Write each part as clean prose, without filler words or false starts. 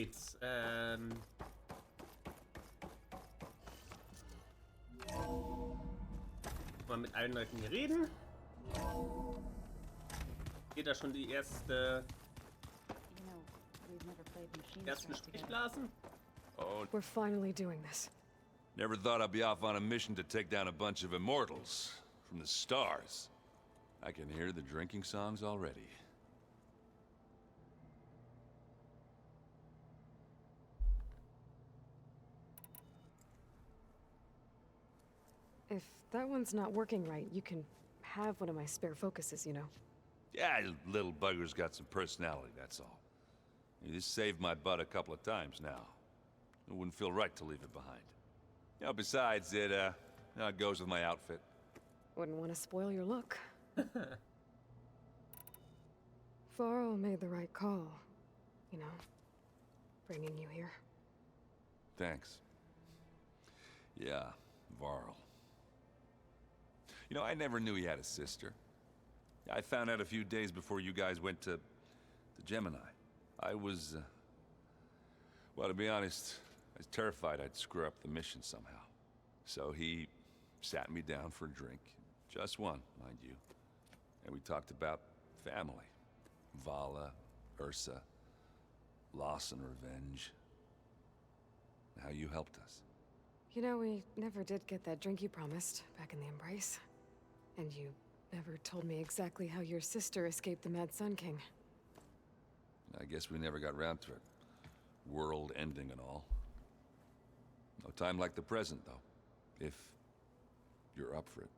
geht's. Mal mit allen Leuten hier reden. Geht da schon die ersten Sprechblasen? Oh, We're finally doing this. never thought I'd be off on a mission to take down a bunch of immortals from the stars. I can hear the drinking songs already. If that one's not working right, you can have one of my spare focuses, you know. Yeah, little bugger's got some personality, that's all. This saved my butt a couple of times now. It wouldn't feel right to leave it behind. You know, besides, it goes with my outfit. Wouldn't want to spoil your look. Varl made the right call, you know, bringing you here. Thanks. Yeah, Varl. You know, I never knew he had a sister. I found out a few days before you guys went to Gemini. I was, well, to be honest, I was terrified I'd screw up the mission somehow. So he sat me down for a drink. Just one, mind you. And we talked about family. Vala, Ursa, loss and revenge. And how you helped us. You know, we never did get that drink you promised back in the Embrace. And you never told me exactly how your sister escaped the Mad Sun King. I guess we never got around to it. World ending and all. No time like the present, though. If you're up for it.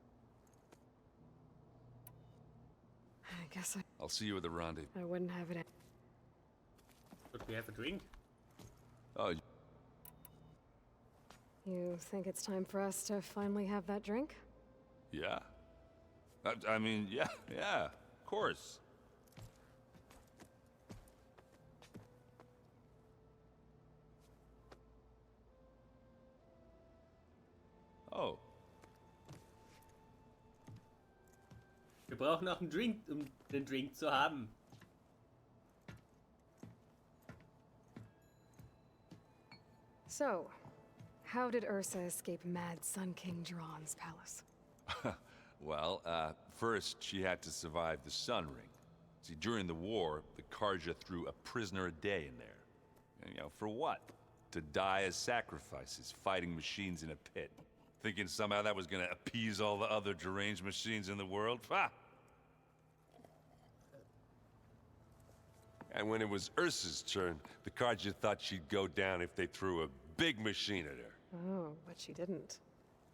I guess I'll see you at the rendezvous. I wouldn't have it. Could we have a drink? Oh, You think it's time for us to finally have that drink? yeah. I mean, yeah, of course. Oh. Wir brauchen auch einen Drink, um den Drink zu haben. So, how did Ursa escape Mad Sun King Jiran's palace? Well, first she had to survive the Sun Ring. See, during the war, the Karja threw a prisoner a day in there. And, you know, for what? To die as sacrifices, fighting machines in a pit. Thinking somehow that was gonna appease all the other deranged machines in the world? Ha! And when it was Ursa's turn, the Karja thought she'd go down if they threw a big machine at her. Oh, but she didn't.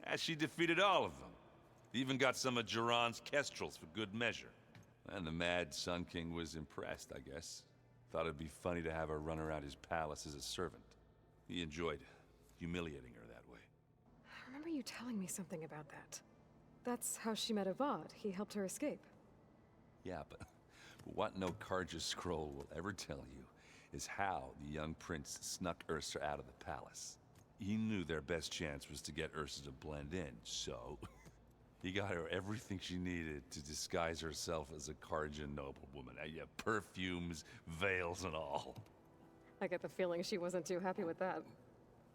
And she defeated all of them. Even got some of Jiran's kestrels for good measure. And the Mad Sun King was impressed, I guess. Thought it'd be funny to have her run around his palace as a servant. He enjoyed humiliating her that way. I remember you telling me something about that. That's how she met Avad. He helped her escape. Yeah, but what no Karja scroll will ever tell you is how the young prince snuck Ursa out of the palace. He knew their best chance was to get Ursa to blend in, so he got her everything she needed to disguise herself as a Karja noblewoman. Yeah, perfumes, veils, and all. I get the feeling she wasn't too happy with that.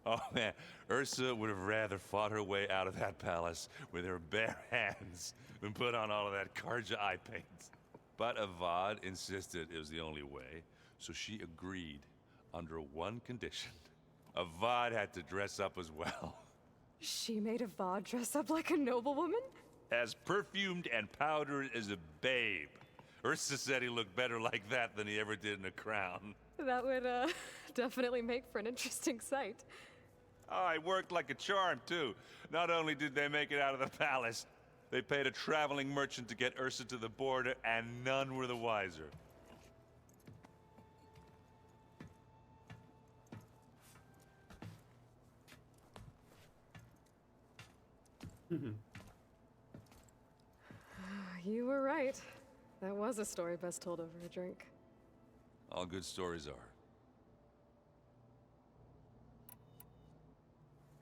Oh man, Ursa would have rather fought her way out of that palace with her bare hands than put on all of that Karja eye paint. But Avad insisted it was the only way, so she agreed under one condition. Avad had to dress up as well. She made Avad dress up like a noblewoman? As perfumed and powdered as a babe. Ursa said he looked better like that than he ever did in a crown. That would, definitely make for an interesting sight. Oh, it worked like a charm, too. Not only did they make it out of the palace, they paid a traveling merchant to get Ursa to the border, and none were the wiser. You were right. That was a story best told over a drink. All good stories are.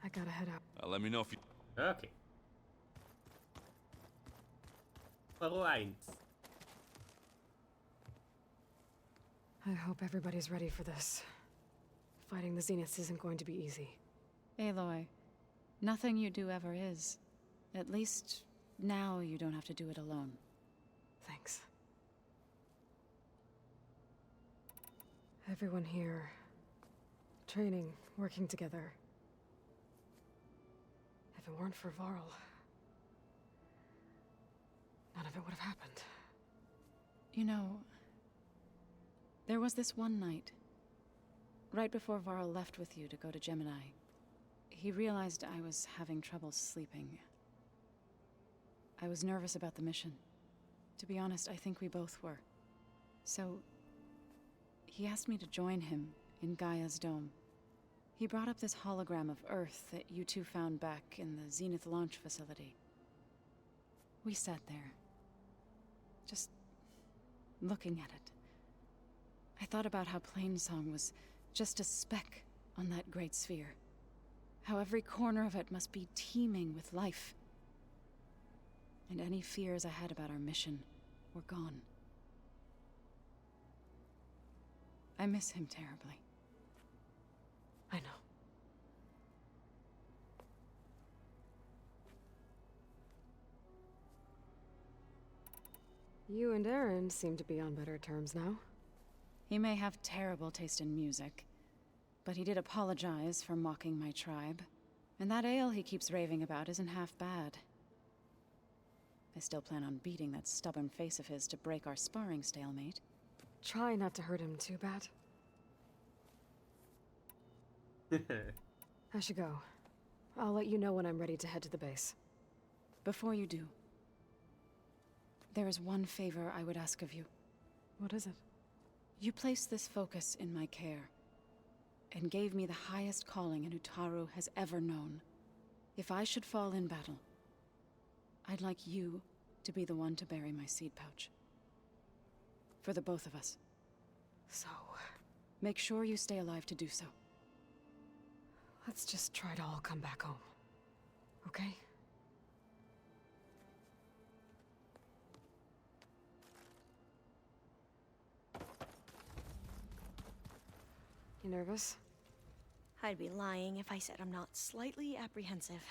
I gotta head out. Let me know if you... Okay. Nummer 1. I hope everybody's ready for this. Fighting the Zeniths isn't going to be easy. Aloy, nothing you do ever is. At least, now you don't have to do it alone. Thanks. Everyone here... training, working together. If it weren't for Varl... none of it would have happened. You know... there was this one night, right before Varl left with you to go to Gemini. He realized I was having trouble sleeping. I was nervous about the mission. To be honest, I think we both were. So, he asked me to join him in Gaia's dome. He brought up this hologram of Earth that you two found back in the Zenith launch facility. We sat there, just looking at it. I thought about how Plainsong was just a speck on that great sphere. How every corner of it must be teeming with life. And any fears I had about our mission were gone. I miss him terribly. I know. You and Aaron seem to be on better terms now. He may have terrible taste in music, but he did apologize for mocking my tribe. And that ale he keeps raving about isn't half bad. I still plan on beating that stubborn face of his to break our sparring stalemate. Try not to hurt him too bad. I should go. I'll let you know when I'm ready to head to the base. Before you do, there is one favor I would ask of you. What is it? You placed this focus in my care, and gave me the highest calling an Utaru has ever known. If I should fall in battle, I'd like you to be the one to bury my seed pouch. For the both of us. So... make sure you stay alive to do so. let's just try to all come back home. Okay? You nervous? I'd be lying if I said I'm not slightly apprehensive.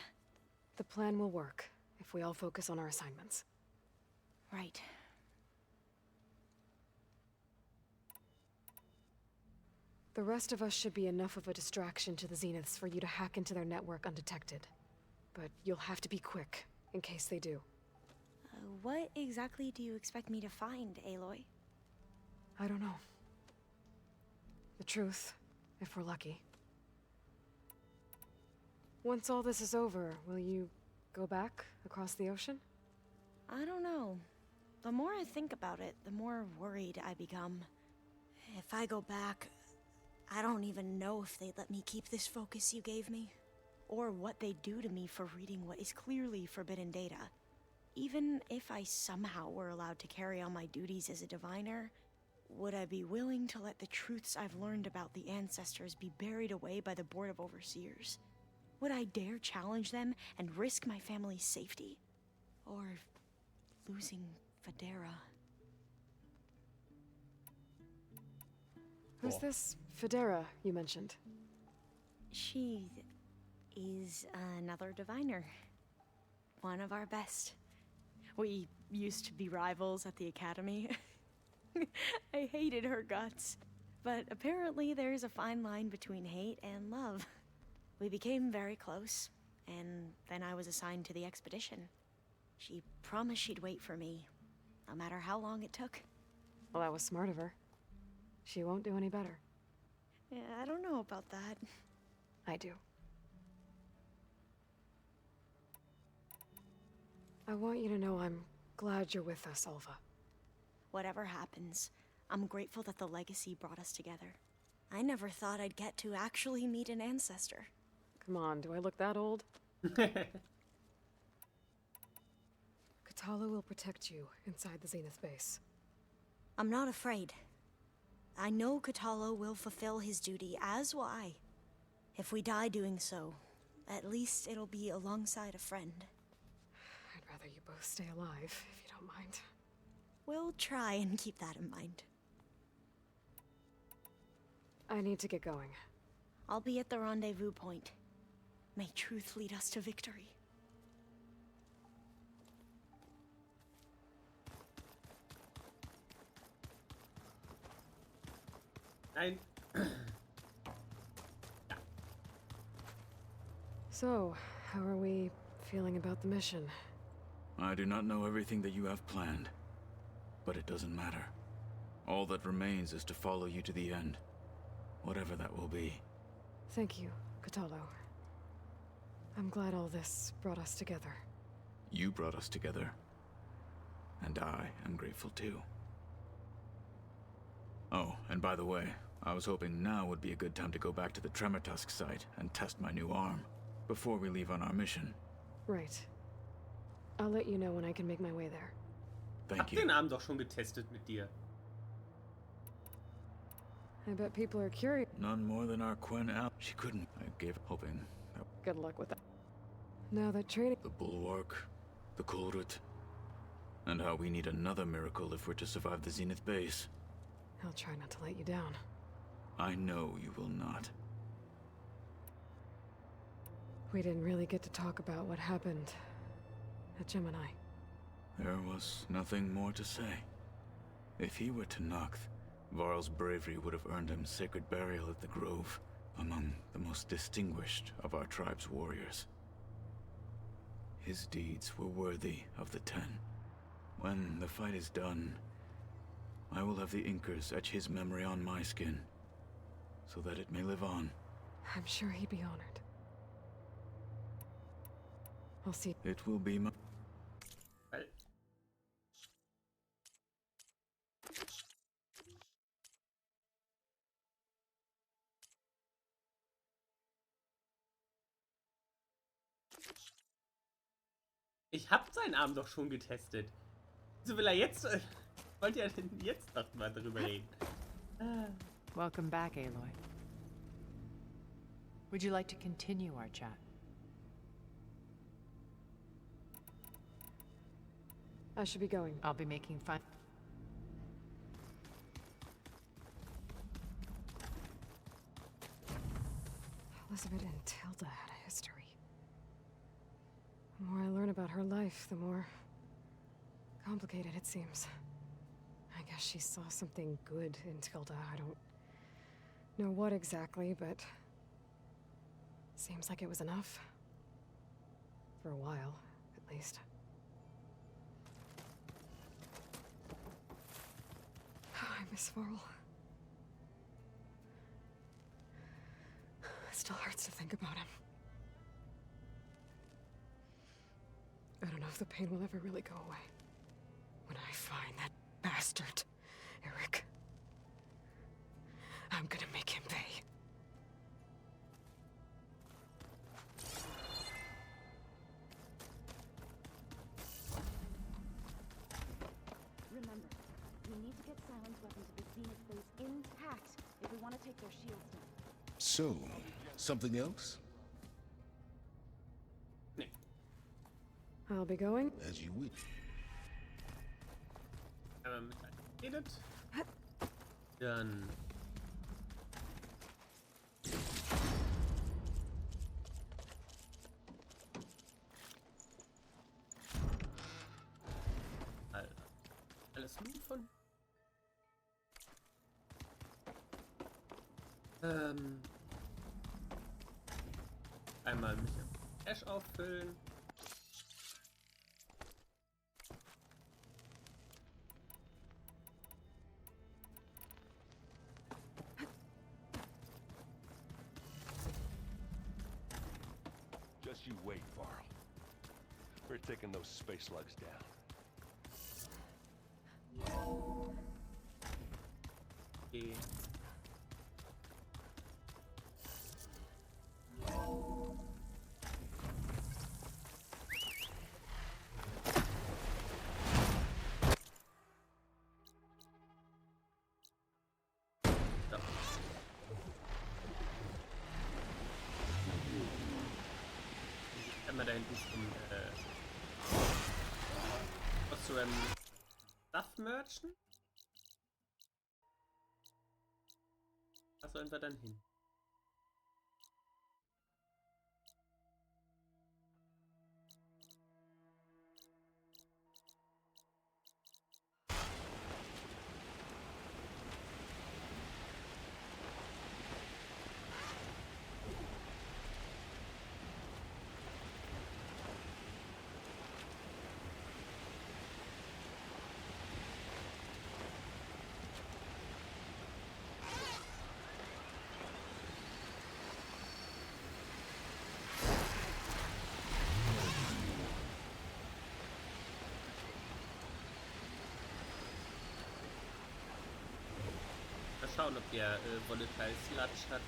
The plan will work, if we all focus on our assignments. Right. The rest of us should be enough of a distraction to the Zeniths for you to hack into their network undetected. But you'll have to be quick, in case they do. What exactly do you expect me to find, Aloy? I don't know. The truth, if we're lucky. Once all this is over, will you go back across the ocean? I don't know. The more I think about it, the more worried I become. If I go back, I don't even know if they'd let me keep this focus you gave me, or what they'd do to me for reading what is clearly forbidden data. Even if I somehow were allowed to carry on my duties as a diviner, would I be willing to let the truths I've learned about the ancestors be buried away by the Board of Overseers? Would I dare challenge them and risk my family's safety? Or losing Federa? Who's this Federa you mentioned? She is another diviner. One of our best. We used to be rivals at the academy. I hated her guts. But apparently there's a fine line between hate and love. We became very close, and then I was assigned to the expedition. She promised she'd wait for me, no matter how long it took. Well, that was smart of her. She won't do any better. Yeah, I don't know about that. I do. I want you to know I'm glad you're with us, Alva. Whatever happens, I'm grateful that the legacy brought us together. I never thought I'd get to actually meet an ancestor. Come on, do I look that old? Katala will protect you inside the Zenith base. I'm not afraid. I know Katala will fulfill his duty, as will I. If we die doing so, at least it'll be alongside a friend. I'd rather you both stay alive, if you don't mind. We'll try and keep that in mind. I need to get going. I'll be at the rendezvous point. May truth lead us to victory. Nein. So, how are we feeling about the mission? I do not know everything that you have planned, but it doesn't matter. All that remains is to follow you to the end, whatever that will be. Thank you, Katalo. I'm glad all this brought us together. You brought us together, and I am grateful too. Oh, and by the way, I was hoping now would be a good time to go back to the Tremortusk site and test my new arm, before we leave on our mission. Right. I'll let you know when I can make my way there. Thank Hab you. den Arm doch schon getestet mit dir. I bet people are curious. None more than our Quen Al. She couldn't. I gave hoping that Good luck with that. Now that training... the Bulwark, the Kulrut, and how we need another miracle if we're to survive the Zenith base. I'll try not to let you down. I know you will not. We didn't really get to talk about what happened at Gemini. There was nothing more to say. If he were to Noct, Varl's bravery would have earned him sacred burial at the Grove, among the most distinguished of our tribe's warriors. His deeds were worthy of the Ten. When the fight is done, I will have the Inkers etch his memory on my skin, so that it may live on. I'm sure he'd be honored. I'll see. It will be my... Weil ich hab seinen Arm doch schon getestet. Wieso will er jetzt... Wollt ihr denn jetzt noch mal darüber reden? Welcome back, Aloy. Would you like to continue our chat? I should be going. I'll be making fun. Elizabeth and Tilda had a history. The more I learn about her life, the more complicated it seems. I guess she saw something good in Tilda. I don't know what exactly, but seems like it was enough. For a while, at least. I miss Varl. It still hurts to think about him. I don't know if the pain will ever really go away. When I find that bastard, Eric, I'm gonna make him pay. Remember, we need to get silence weapons of the Zenith base intact if we want to take their shields down. So, something else? I'll be going. As you wish. Mit redet. Dann... Alter. Alles nur von... Einmal mich im Cash auffüllen. Just you wait, Varl. We're taking those space slugs down. Okay. So. Einmal da hinten zum was zu einem Stuff Merchant. Da sollen wir dann hin. schauen, ob der Volatile Sludge hat.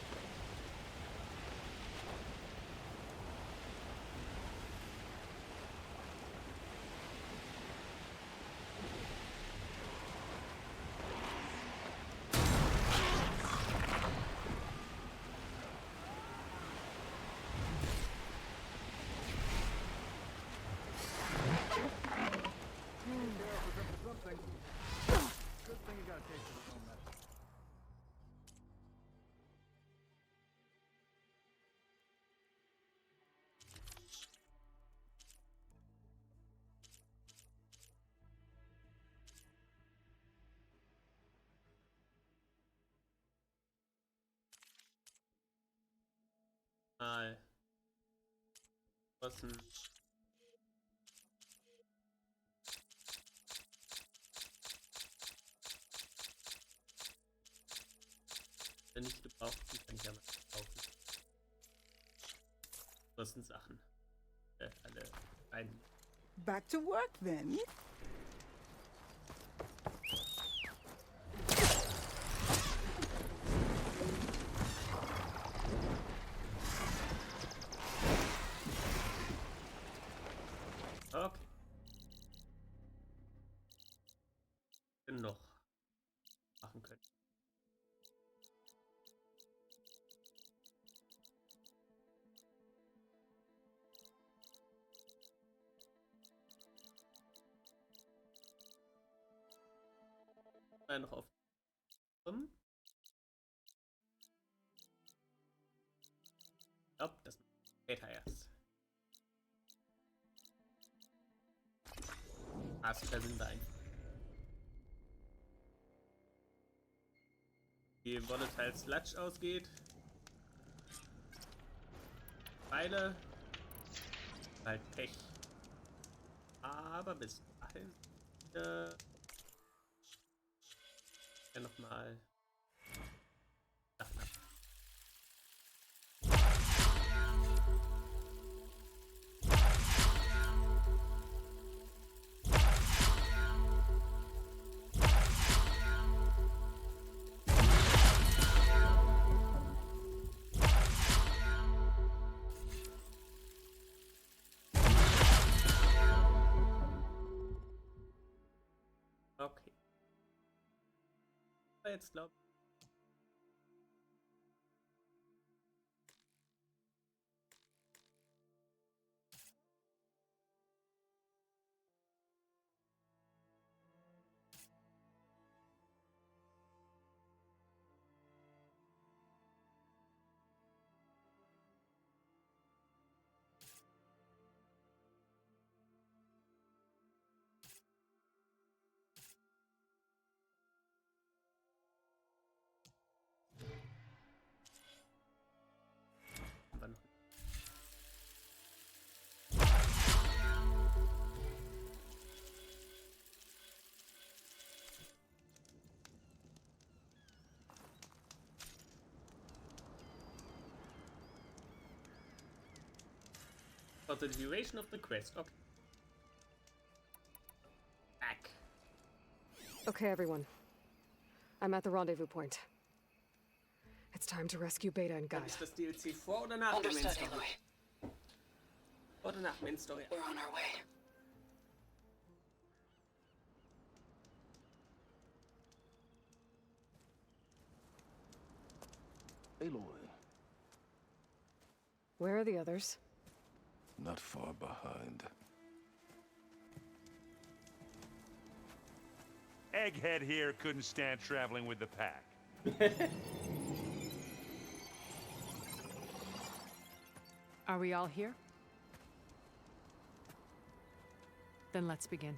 Mal. Was denn? Wenn ich gebraucht bin, kann ich ja mal kaufen. Was sind Sachen? Alle ein. Back to work then. Okay. Noch machen können. Noch auf. Ich glaube, das später erst. Da sind wir einfach. Die Volatile Sludge ausgeht. Pfeile. Halt Pech. Aber bis dahin. Ja, nochmal. Okay. Jetzt glaube ich. For the duration of the quest. Okay. Back. Okay, everyone. I'm at the rendezvous point. It's time to rescue Beta and Guy. Ist das DLC vor oder nach der Main Story? Oder nach Main Story? We're on our way. Aloy. Where are the others? Not far behind. Egghead here couldn't stand traveling with the pack. Are we all here? Then let's begin.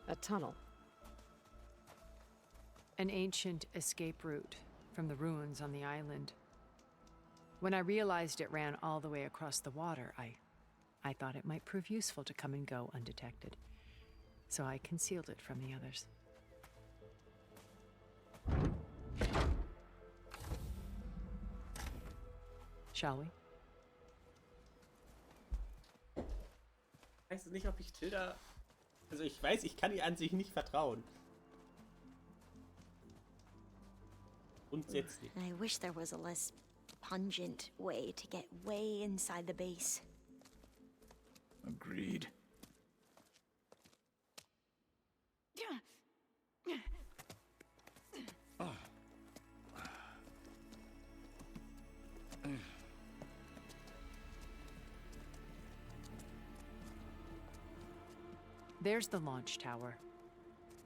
A tunnel. An ancient escape route from the ruins on the island. When I realized it ran all the way across the water, I thought it might prove useful to come and go undetected. So I concealed it from the others. Shall we? weiß nicht, ob ich Tilda... Also ich weiß, ich kann ihr an sich nicht vertrauen. Grundsätzlich. I wish there was a less pungent way to get way inside the base. Agreed. There's the launch tower.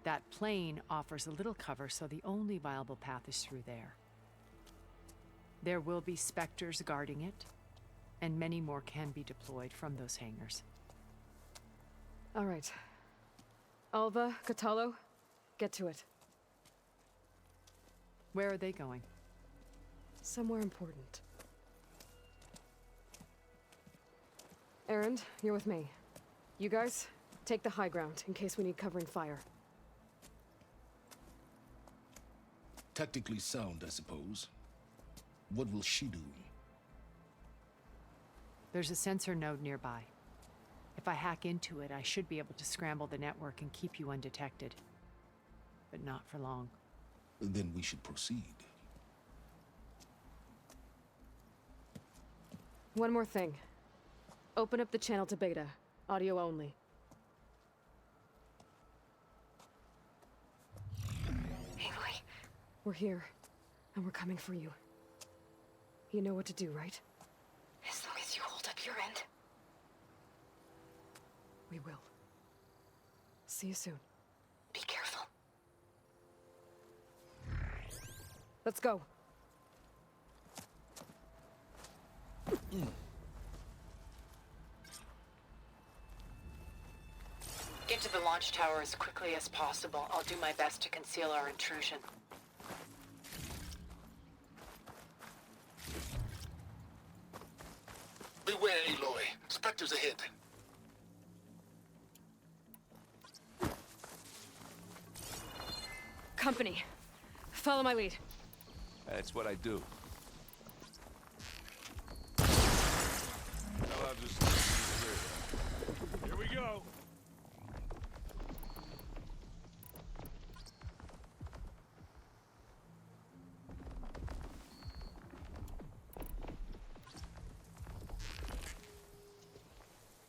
That plane offers a little cover, so the only viable path is through there. There will be Spectres guarding it, and many more can be deployed from those hangars. All right. Alva, Catalo, get to it. Where are they going? Somewhere important. Erend, you're with me. You guys, take the high ground in case we need covering fire. Tactically sound, I suppose. What will she do? There's a sensor node nearby. If I hack into it, I should be able to scramble the network and keep you undetected. But not for long. Then we should proceed. One more thing. Open up the channel to Beta. Audio only. Aloy, we're here, and we're coming for you. You know what to do, right? As long as you hold up your end. We will. See you soon. Be careful. Let's go. Get to the launch tower as quickly as possible. I'll do my best to conceal our intrusion. Beware, Aloy. Spectres ahead. Company. Follow my lead. That's what I do. Well, I'll just... Here we go.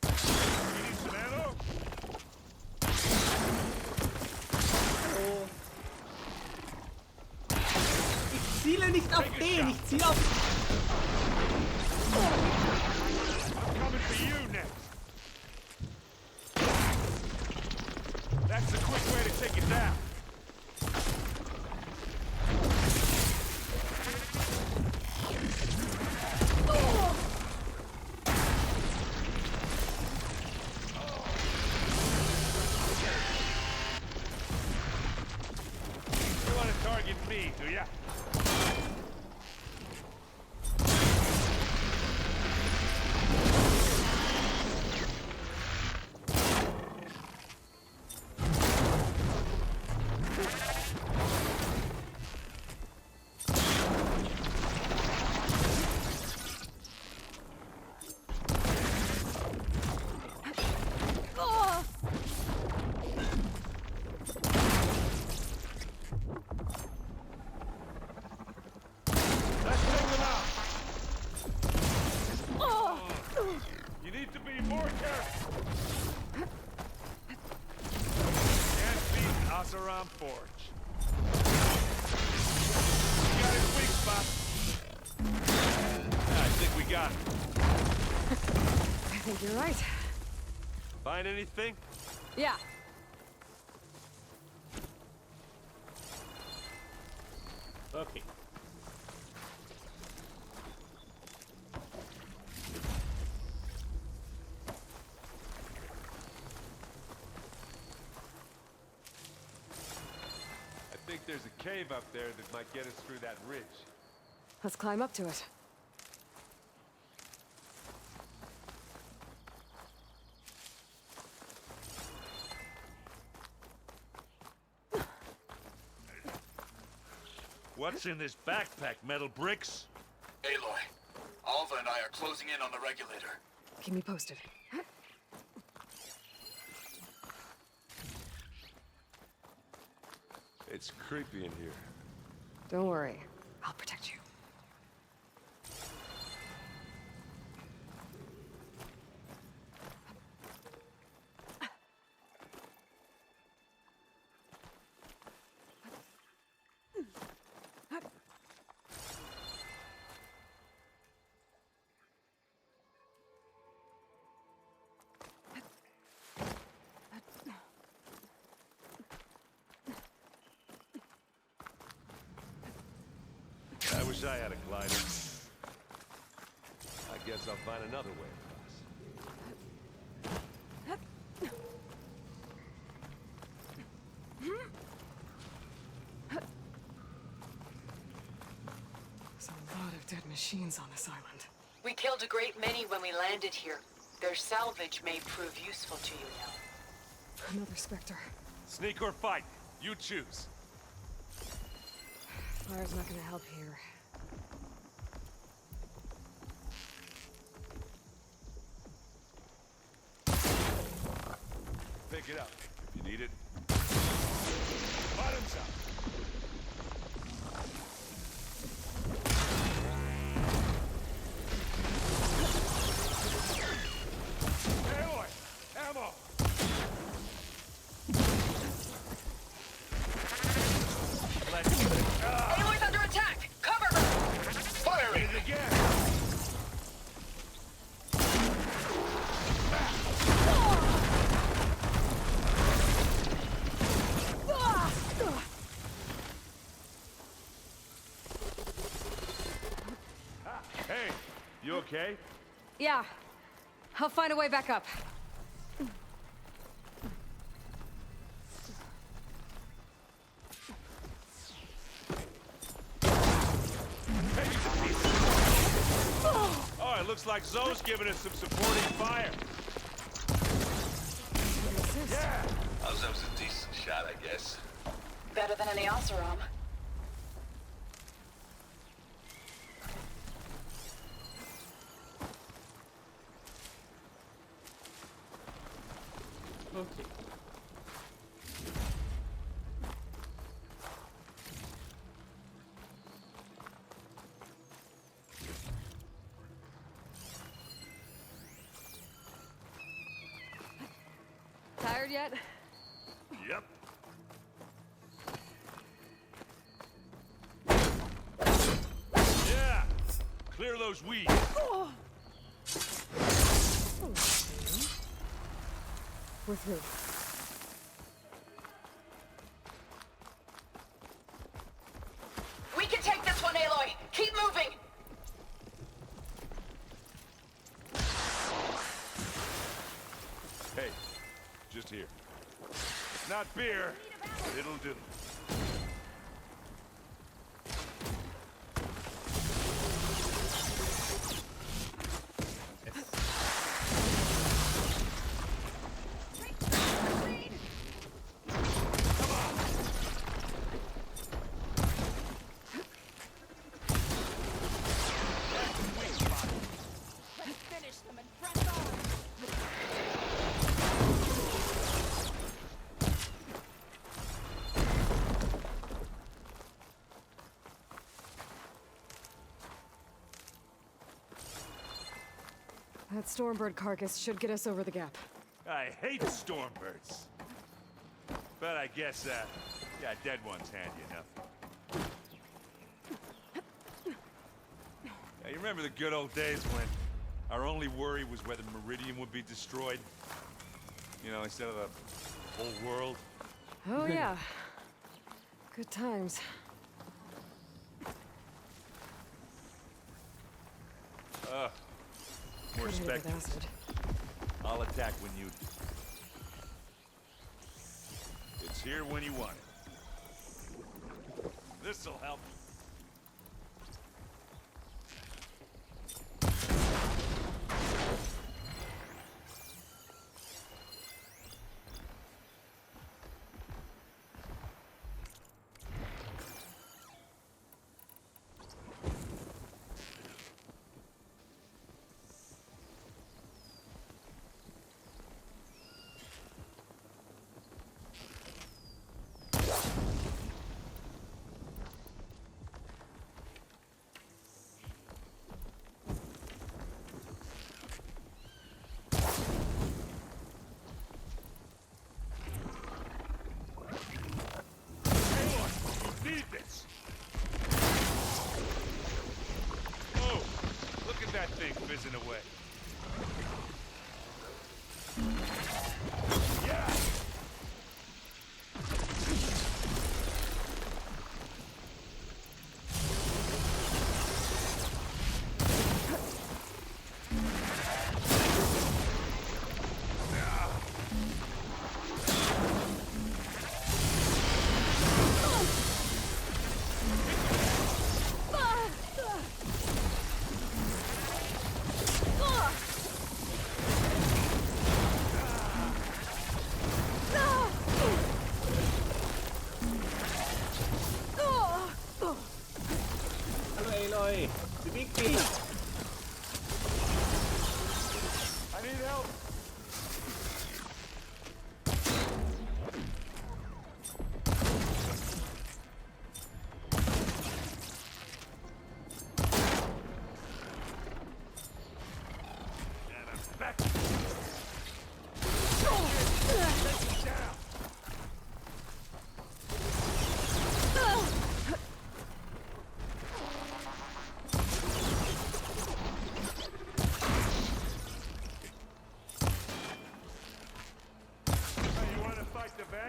You need some ammo? Ich ziele nicht auf den, ich ziele auf... I'm coming for you next. That's the quick way to take it down. You want to target me, do ya? Let's take them out. You need to be more careful. Can't beat Asaram Forge. We got his weak spot. I think we got it. I think you're right. Find anything? Yeah. Okay. I think there's a cave up there that might get us through that ridge. Let's climb up to it. What's in this backpack, metal bricks? Aloy, Alva and I are closing in on the regulator. Keep me posted. It's creepy in here. Don't worry. I'll protect you. I wish I had a glider. I guess I'll find another way across. There's a lot of dead machines on this island. We killed a great many when we landed here. Their salvage may prove useful to you now. Another Spectre. Sneak or fight, you choose. Fire's not gonna help here. Pick it up if you need it. Bottoms up. Aloy! Ammo! Aloy's under attack! Cover her! Firing it again! Hey, you okay? Yeah. I'll find a way back up. Oh, it looks like Zoe's giving us some supporting fire. Yeah! Oh, that was a decent shot, I guess. Better than any Oseram. Okay. Tired yet? Yep. Yeah! Clear those weeds. We're through. We can take this one, Aloy! Keep moving! Hey, just here. It's not beer, but it'll do. That Stormbird carcass should get us over the gap. I hate stormbirds. But I guess, yeah, dead ones handy enough. Yeah, you remember the good old days when our only worry was whether Meridian would be destroyed? You know, instead of the whole world? Oh yeah. Good times. More Could've hit it with specters. acid. I'll attack when you do. It's here when you want it. This'll help.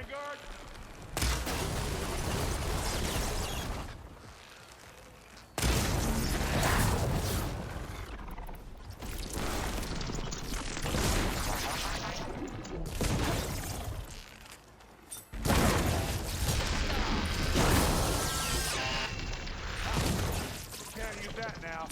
Vanguard? Can't use that now.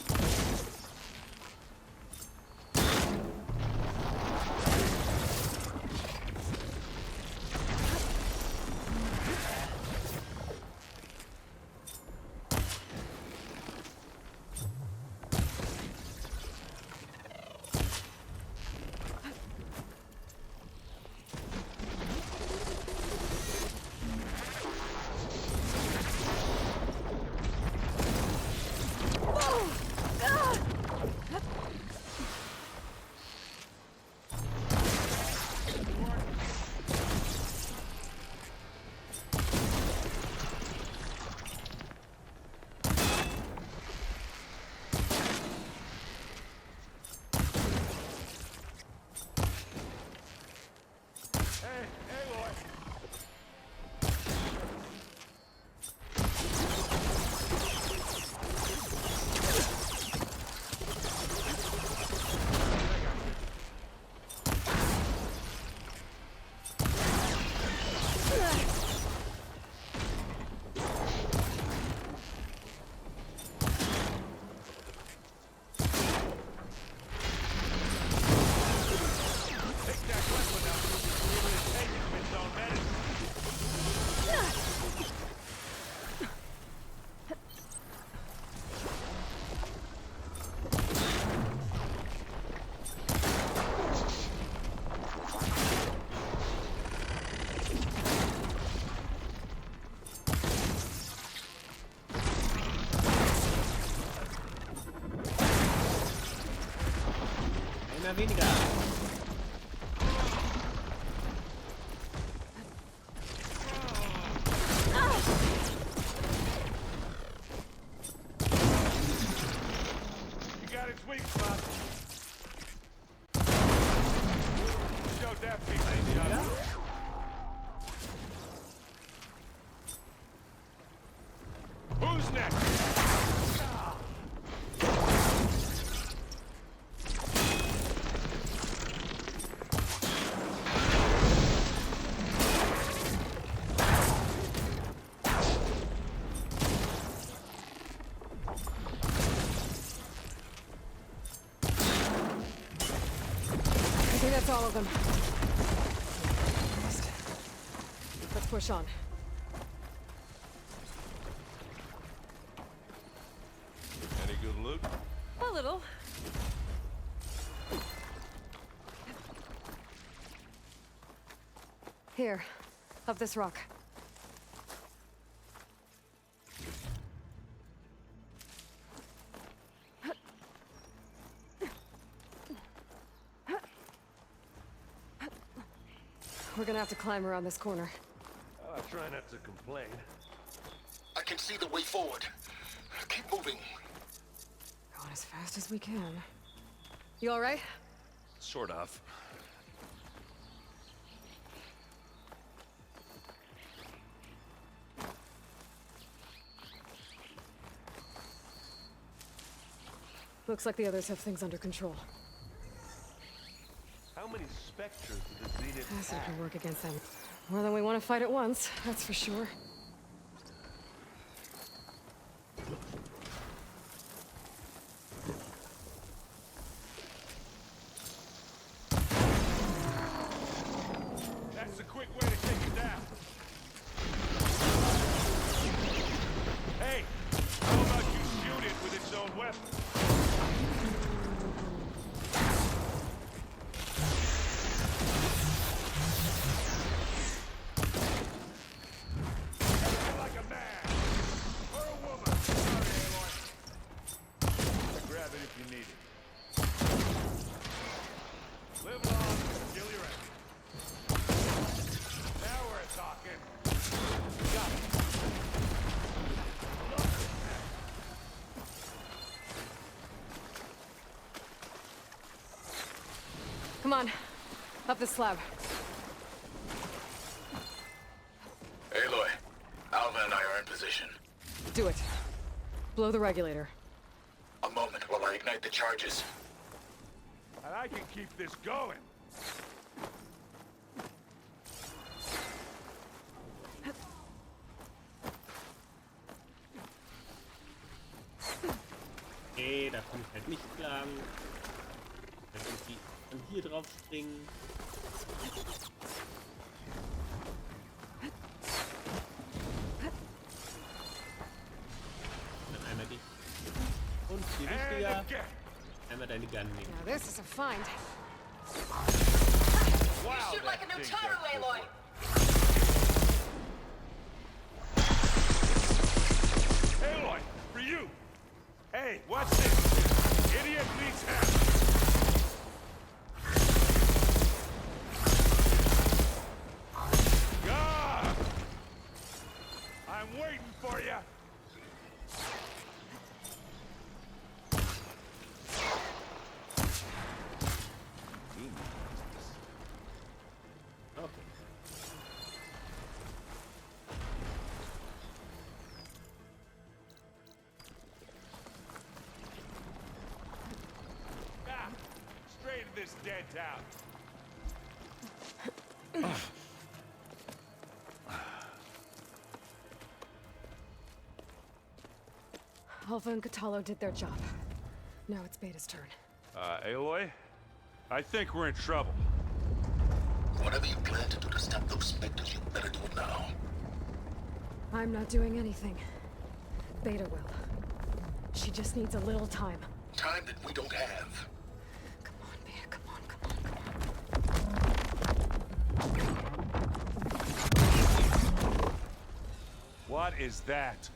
Einer weniger. You got its weak spot. Show that piece of the other. Who's next? I think that's all of them. Let's push on. Any good loot? A little. Here, up this rock. We're gonna have to climb around this corner. I try not to complain. I can see the way forward. Keep moving. Going as fast as we can. You all right? Sort of. Looks like the others have things under control. How many specters did the Zenith Acid have? can work against them. More than we want to fight at once, that's for sure. That's the quick way to take it down. Hey, how about you shoot it with its own weapon? Like a man. Or a woman. Sorry, Aloy. Grab it if you need it. Live long, kill your enemy. Now we're talking. Got it. Come on, up this slab. in position. Do it. Blow the regulator. A moment while I ignite the charges. And I can keep this going. Okay, da komme ich halt nicht lang. Dann irgendwie von hier drauf springen. Dann einmal dich. Und viel wichtiger, einmal deine Gun nehmen. Now this is a find. Wow, You shoot like a new Taru, Aloy! Aloy, for you! Hey, watch this! Idiot meets him! God! I'm waiting for you! Okay. Ah, straight to this dead town. Alpha and Catalo did their job. Now it's Beta's turn. Aloy? I think we're in trouble. Whatever you plan to do to stop those specters, you better do it now. I'm not doing anything. Beta will. She just needs a little time. Time that we don't have. Come on, Beta, come on, come on, come on. What is that?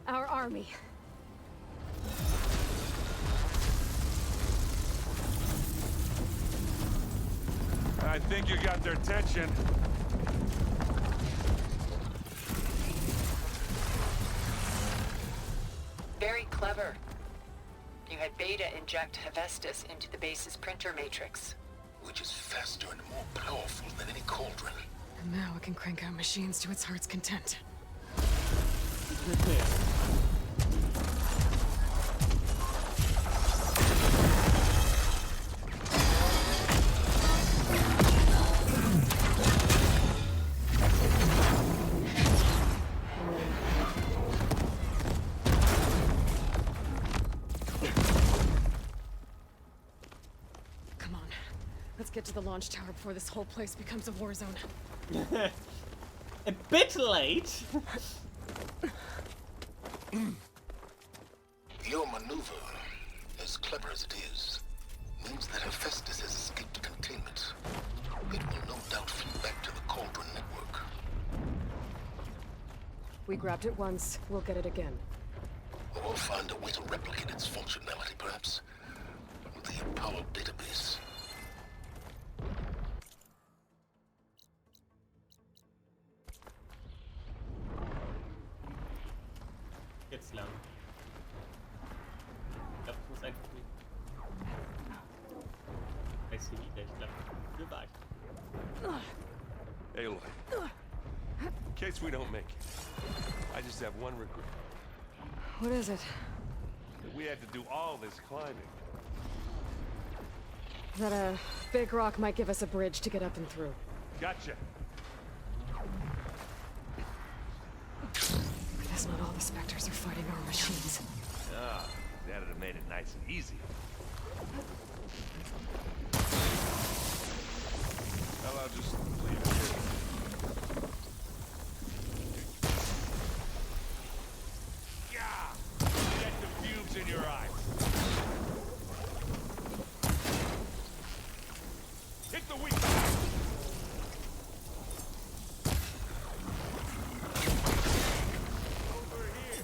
Our army. I think you got their attention. Very clever. You had Beta inject Hephaestus into the base's printer matrix. Which is faster and more powerful than any cauldron. And now it can crank out machines to its heart's content. Come on. Let's get to the launch tower before this whole place becomes a war zone. A bit late. Your maneuver, as clever as it is, means that Hephaestus has escaped containment. It will no doubt flee back to the cauldron network. We grabbed it once, we'll get it again. Or we'll find a way to replicate its functionality, perhaps, with the Apollo database. Jetzt lang. Ich glaube, ich muss einfach nicht. Weiß hier wieder, ich glaube, hier war ich. Aloy. In case we don't make it, I just have one regret. What is it? That we had to do all this climbing. That a big rock might give us a bridge to get up and through. Gotcha. Guess not all the specters are fighting our machines. Ah, that'd have made it nice and easy. Well, I'll just leave it here. Yeah! Get the fumes in your eyes. Hit the weak side. Over here.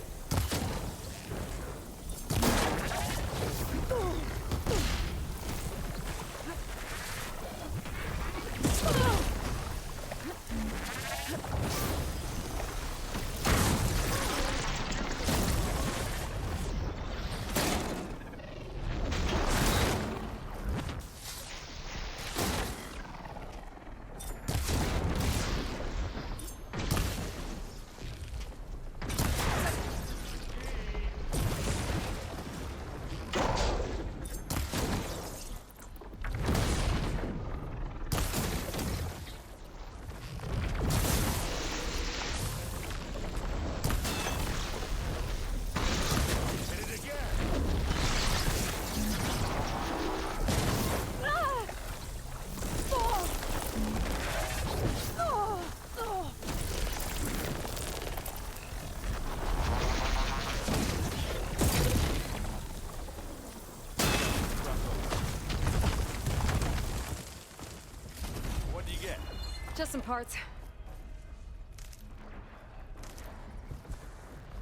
some parts.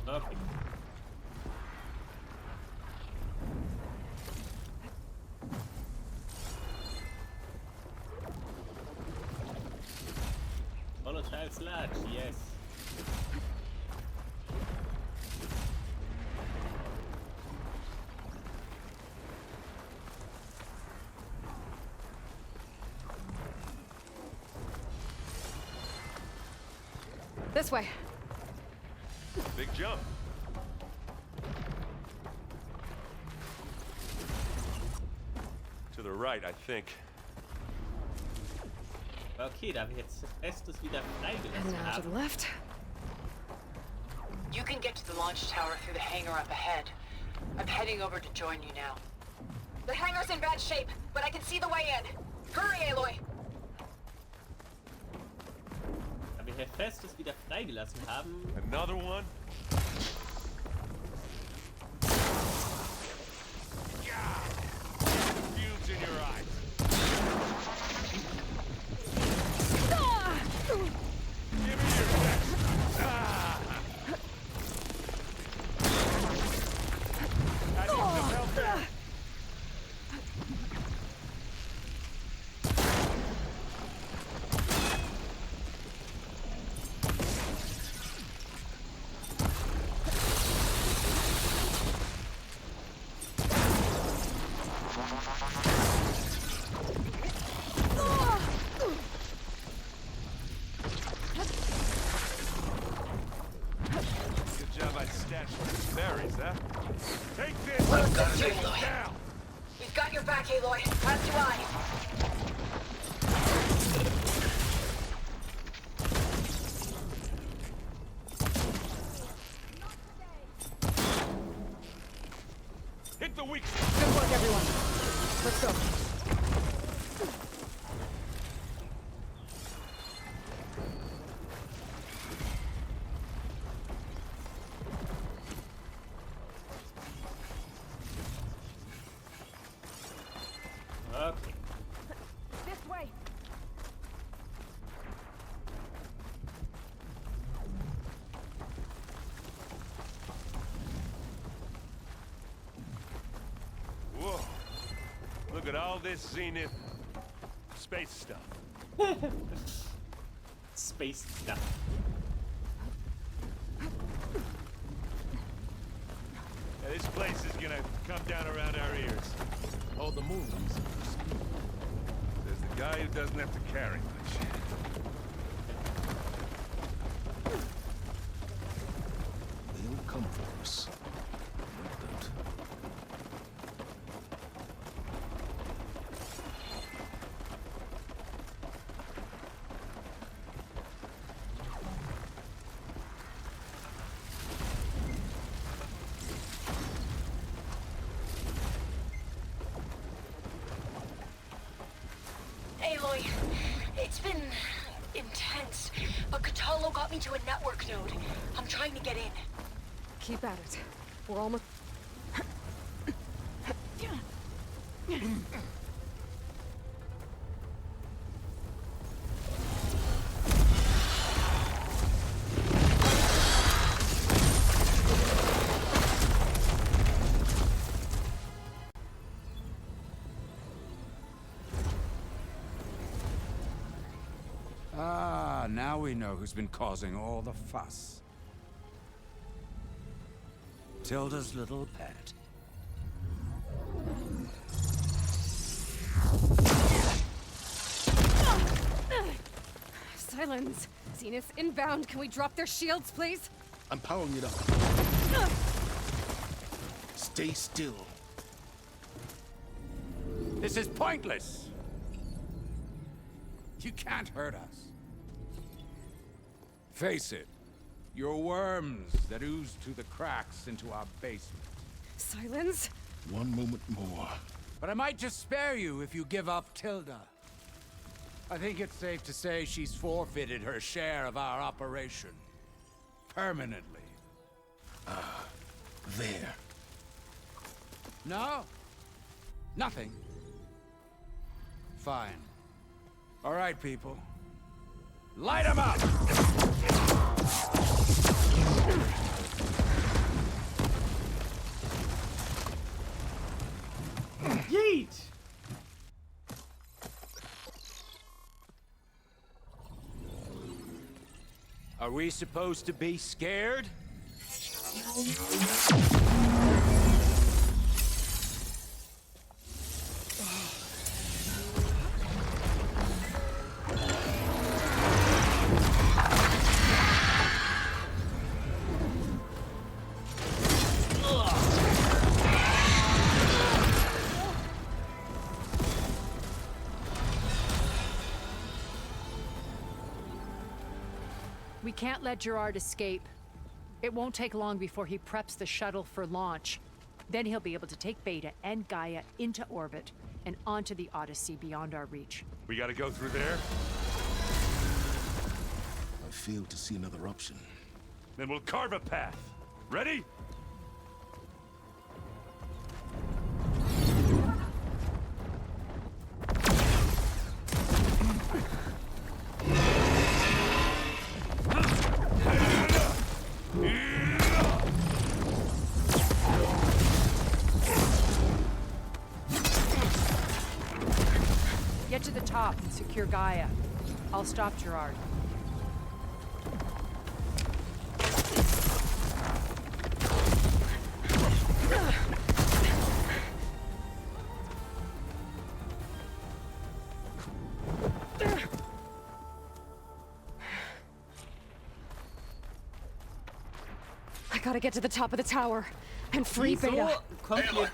Okay. Volatile sludge, yes. This way. Big jump. To the right, I think. Okay, da wir jetzt Festus wieder And freigelassen now to the haben. left. You can get to the launch tower through the hangar up ahead. I'm heading over to join you now. The hangar's in bad shape, but I can see the way in. Hurry, Aloy! Da wir Festus wieder freigelassen haben. Another one? Fumes in your eyes. Give me your best. I need some help there. Good job I stashed those berries, huh? Take this! I've got it, Take Aloy. it down! We've got your back, Aloy. As do I. Hit the weak spot! Good work, everyone. Let's go. Okay. This way. Whoa. Look at all this Zenith space stuff. Space stuff. Yeah, this place is gonna come down around our ears. All the movies. There's the guy who doesn't have to carry much. They'll come for us. No doubt. Aloy, it's been intense, but Catalo got me to a network node. I'm trying to get in. Keep at it. We're almost... Ah, now we know who's been causing all the fuss. Tilda's little pet. Silence. Zenith inbound. Can we drop their shields, please? I'm powering it up. Stay still. This is pointless! You can't hurt us. Face it, you're worms that ooze through the cracks into our basement. Silence? One moment more. But I might just spare you if you give up Tilda. I think it's safe to say she's forfeited her share of our operation. Permanently. There. No? Nothing? Fine. All right, people. Light him up! Yeet! Are we supposed to be scared? We can't let Gerard escape. It won't take long before he preps the shuttle for launch. Then he'll be able to take Beta and Gaia into orbit and onto the Odyssey beyond our reach. We gotta go through there? I fail to see another option. Then we'll carve a path. Ready? Get to the top and secure Gaia. I'll stop Gerard. I gotta get to the top of the tower and free Wieso Beta. kommt hier...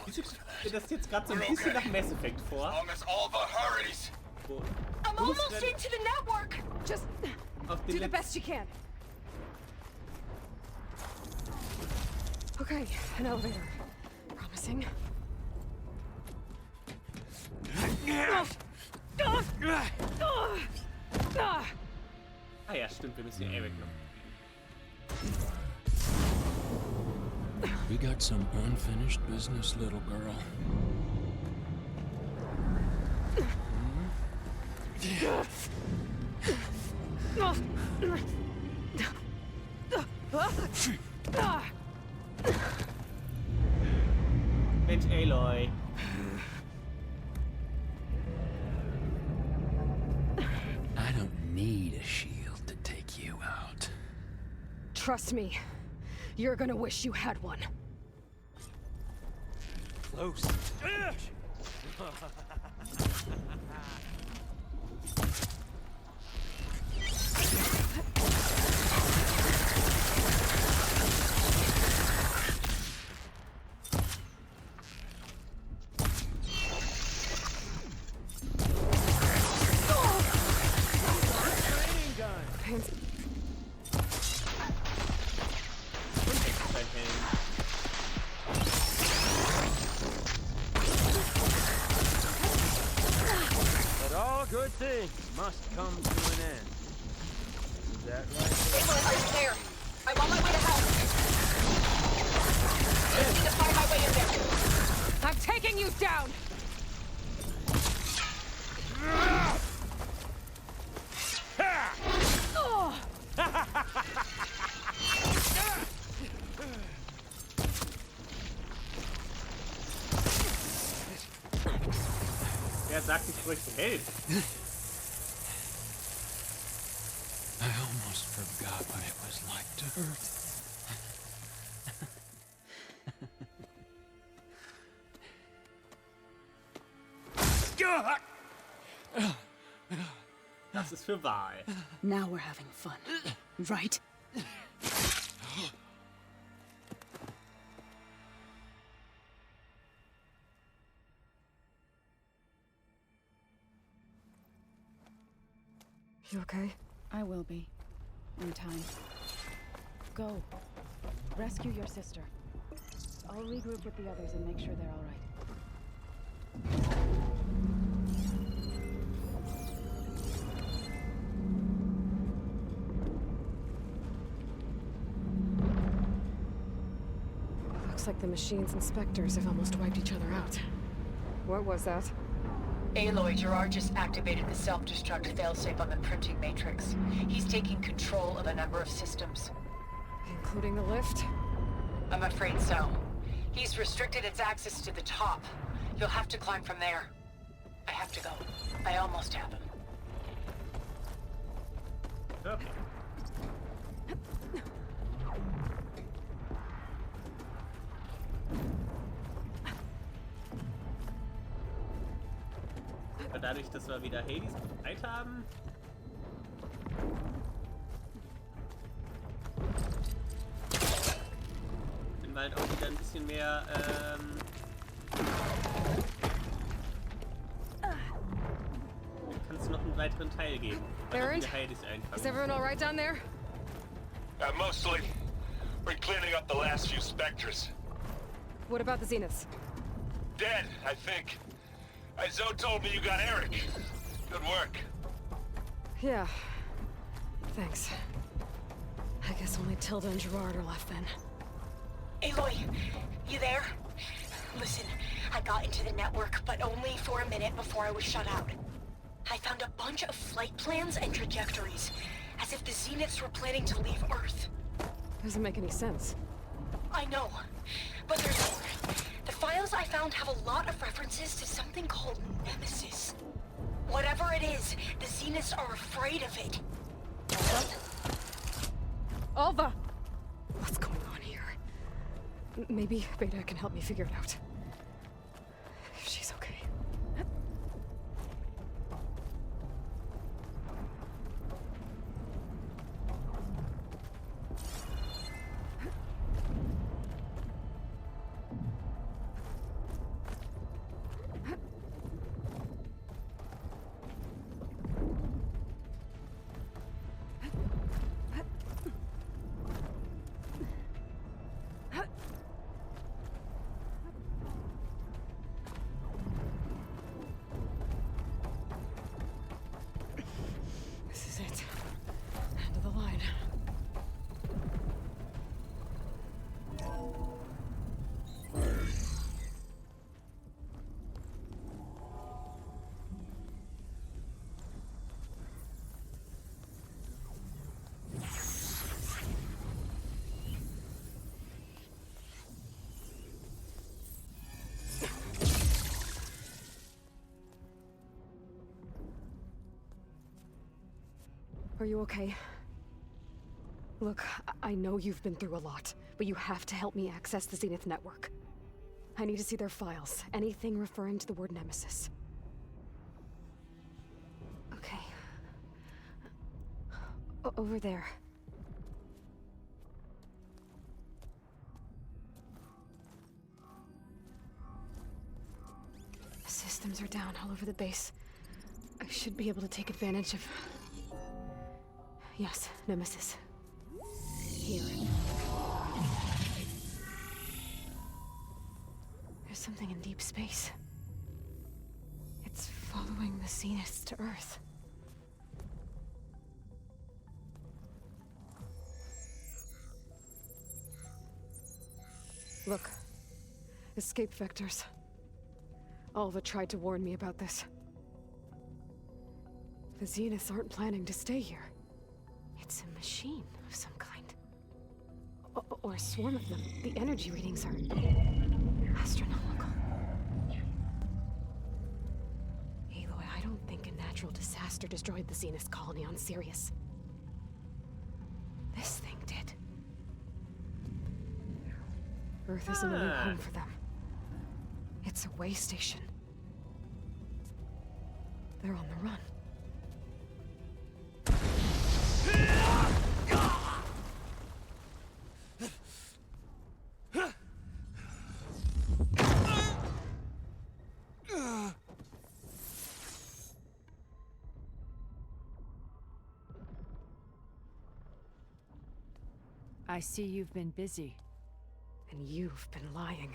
Wieso kommt mir das jetzt gerade so ein bisschen nach Mass Effect vor? Wo, I'm almost into the network. Just auf do den the best you can. Okay, an elevator. Promising. Ah ja, stimmt, wir müssen ja Eric noch. We got some unfinished business, little girl. Mensch, Aloy. I don't need a shield to take you out. Trust me, you're gonna wish you had one. Close. But all good things must come to an end. Is that right? Aloy, are you there? I'm on my way to help. I just need to find my way in there. I'm taking you down! Wer sagt, ich bräuchte Held? I almost forgot what it was like to hurt. Das ist für Wahl. Now we're having fun, right? You okay? I will be. In time. Go. Rescue your sister. I'll regroup with the others and make sure they're all right. Looks like the machines and specters have almost wiped each other out. What was that? Aloy, Gerard just activated the self-destruct failsafe on the printing matrix. He's taking control of a number of systems. Including the lift? I'm afraid so. He's restricted its access to the top. You'll have to climb from there. I have to go. I almost have him. Okay. Aber dadurch, dass wir wieder Hades befreit haben, sind wir halt auch wieder ein bisschen mehr kannst du noch einen weiteren Teil geben. Aaron, is everyone all right down there? Mostly. We're cleaning up the last few specters. What about the Zeniths? Dead, I think. Zoe told me you got Eric. Good work. Yeah. Thanks. I guess only Tilda and Gerard are left then. Aloy, you there? Listen, I got into the network, but only for a minute before I was shut out. I found a bunch of flight plans and trajectories, as if the Zeniths were planning to leave Earth. Doesn't make any sense. I know, but there's more. The files I found have a lot of references to something called Nemesis. Whatever it is, the Zeniths are afraid of it. Alva! What's going on here? Maybe Beta can help me figure it out. If she's okay. This is it. End of the line. Are you okay? Look, I know you've been through a lot, but you have to help me access the Zenith network. I need to see their files, anything referring to the word Nemesis. Okay. Over there. The systems are down all over the base. I should be able to take advantage of... Yes, Nemesis. Here. There's something in deep space. It's following the Zeniths to Earth. Look. Escape vectors. Alva tried to warn me about this. The Zeniths aren't planning to stay here. It's a machine of some kind. Or a swarm of them. The energy readings are astronomical. Aloy, I don't think a natural disaster destroyed the Zenith colony on Sirius. This thing did. Earth isn't a new home for them. It's a way station. They're on the run. I see you've been busy. And you've been lying.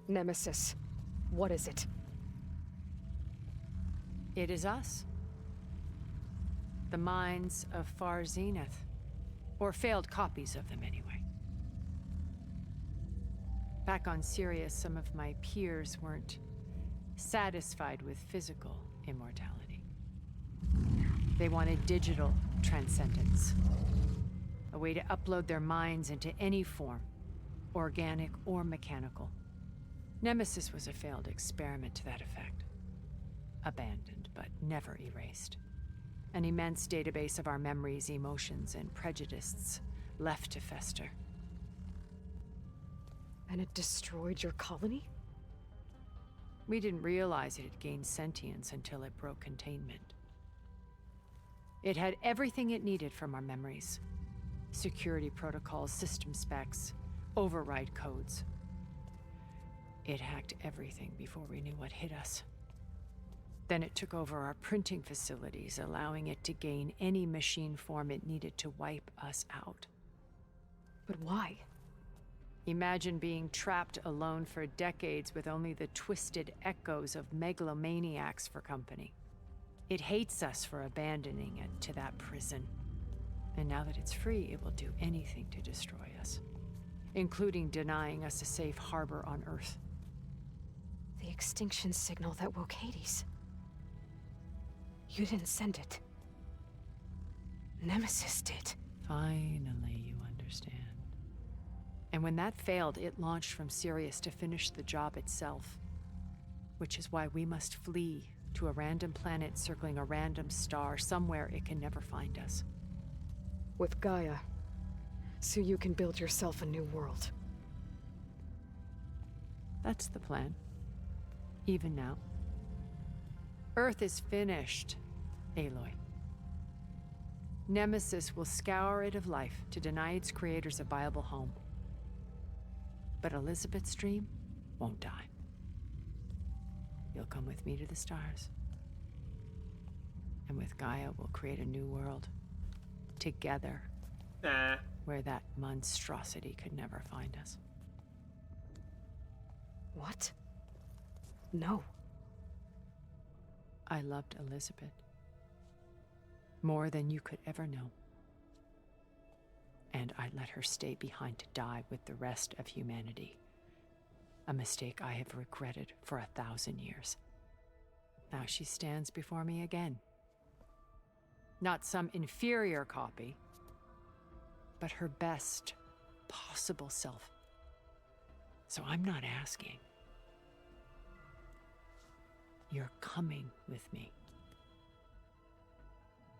Nemesis, what is it? It is us. The minds of Far Zenith. Or failed copies of them, anyway. Back on Sirius, some of my peers weren't satisfied with physical immortality. They wanted digital transcendence. A way to upload their minds into any form, organic or mechanical. Nemesis was a failed experiment to that effect. Abandoned, but never erased. An immense database of our memories, emotions, and prejudices left to fester. And it destroyed your colony? We didn't realize it had gained sentience until it broke containment. It had everything it needed from our memories. Security protocols, system specs, override codes. It hacked everything before we knew what hit us. Then it took over our printing facilities, allowing it to gain any machine form it needed to wipe us out. But why? Imagine being trapped alone for decades with only the twisted echoes of megalomaniacs for company. It hates us for abandoning it to that prison. And now that it's free, it will do anything to destroy us, including denying us a safe harbor on Earth. The extinction signal that woke Hades. You didn't send it. Nemesis did. Finally, you understand. And when that failed, it launched from Sirius to finish the job itself. Which is why we must flee to a random planet circling a random star, somewhere it can never find us. With Gaia. So you can build yourself a new world. That's the plan. Even now. Earth is finished, Aloy. Nemesis will scour it of life to deny its creators a viable home. But Elizabeth's dream won't die. You'll come with me to the stars. And with Gaia, we'll create a new world. Together. Nah. Where that monstrosity could never find us. What? No. I loved Elizabeth. More than you could ever know. And I let her stay behind to die with the rest of humanity. A mistake I have regretted for 1,000 years. Now she stands before me again. Not some inferior copy, but her best possible self. So I'm not asking. You're coming with me.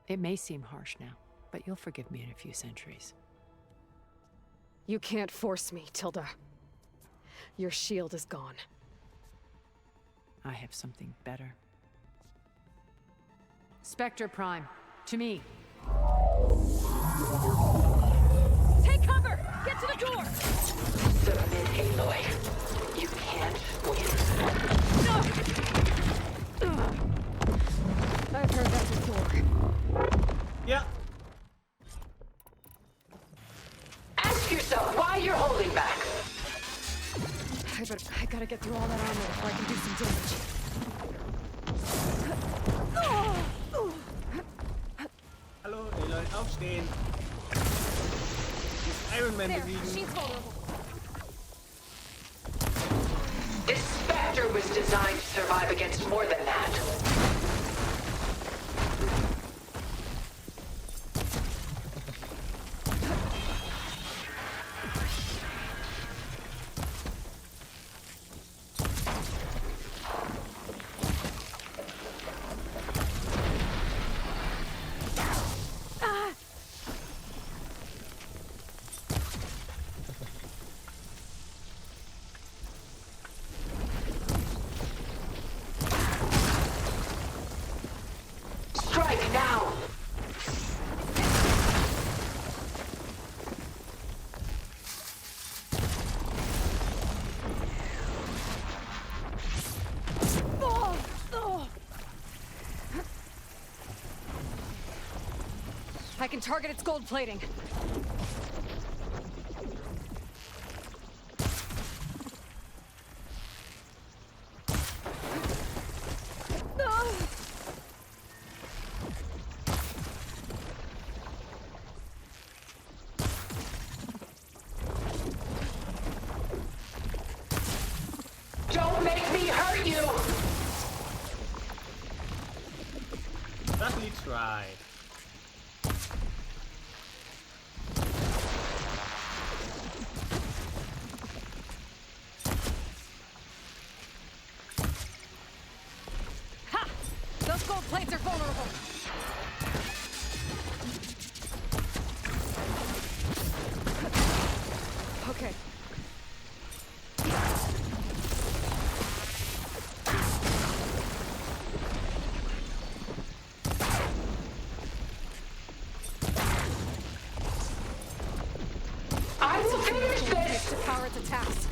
It may seem harsh now, but you'll forgive me in a few centuries. You can't force me, Tilda. Your shield is gone. I have something better. Spectre Prime, to me. Take cover! Get to the door! Submit, Aloy. You can't win. No! I've heard that before. Yeah. Ask yourself why you're holding back. I gotta get through all that armor before I can do some damage. Hallo, Aloy, aufstehen. Ist Iron Man besiegen. She's vulnerable. This Spectre was designed to survive against more than that. Strike now! I can target its gold plating. only try. Ha! Those gold plates are vulnerable. Okay. I will finish this! To power its attacks.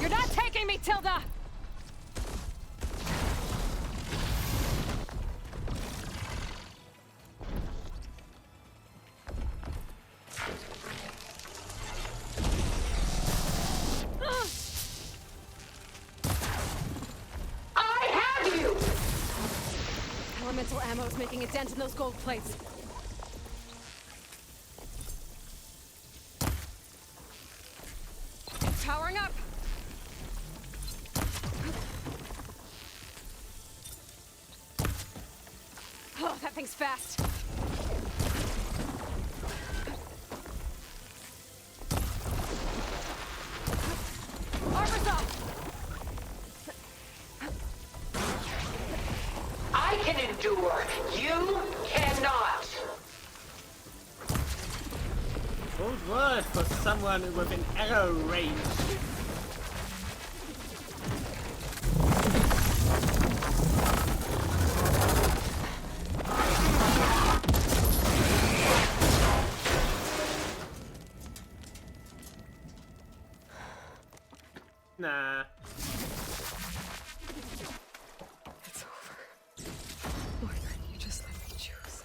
You're not taking me, Tilda! I have you! Elemental ammo is making a dent in those gold plates. Powering up! Oh, that thing's fast. Armor's up! I can endure. You cannot. Bold word for someone with an arrow range. Nah. It's over. Why couldn't you just let me choose?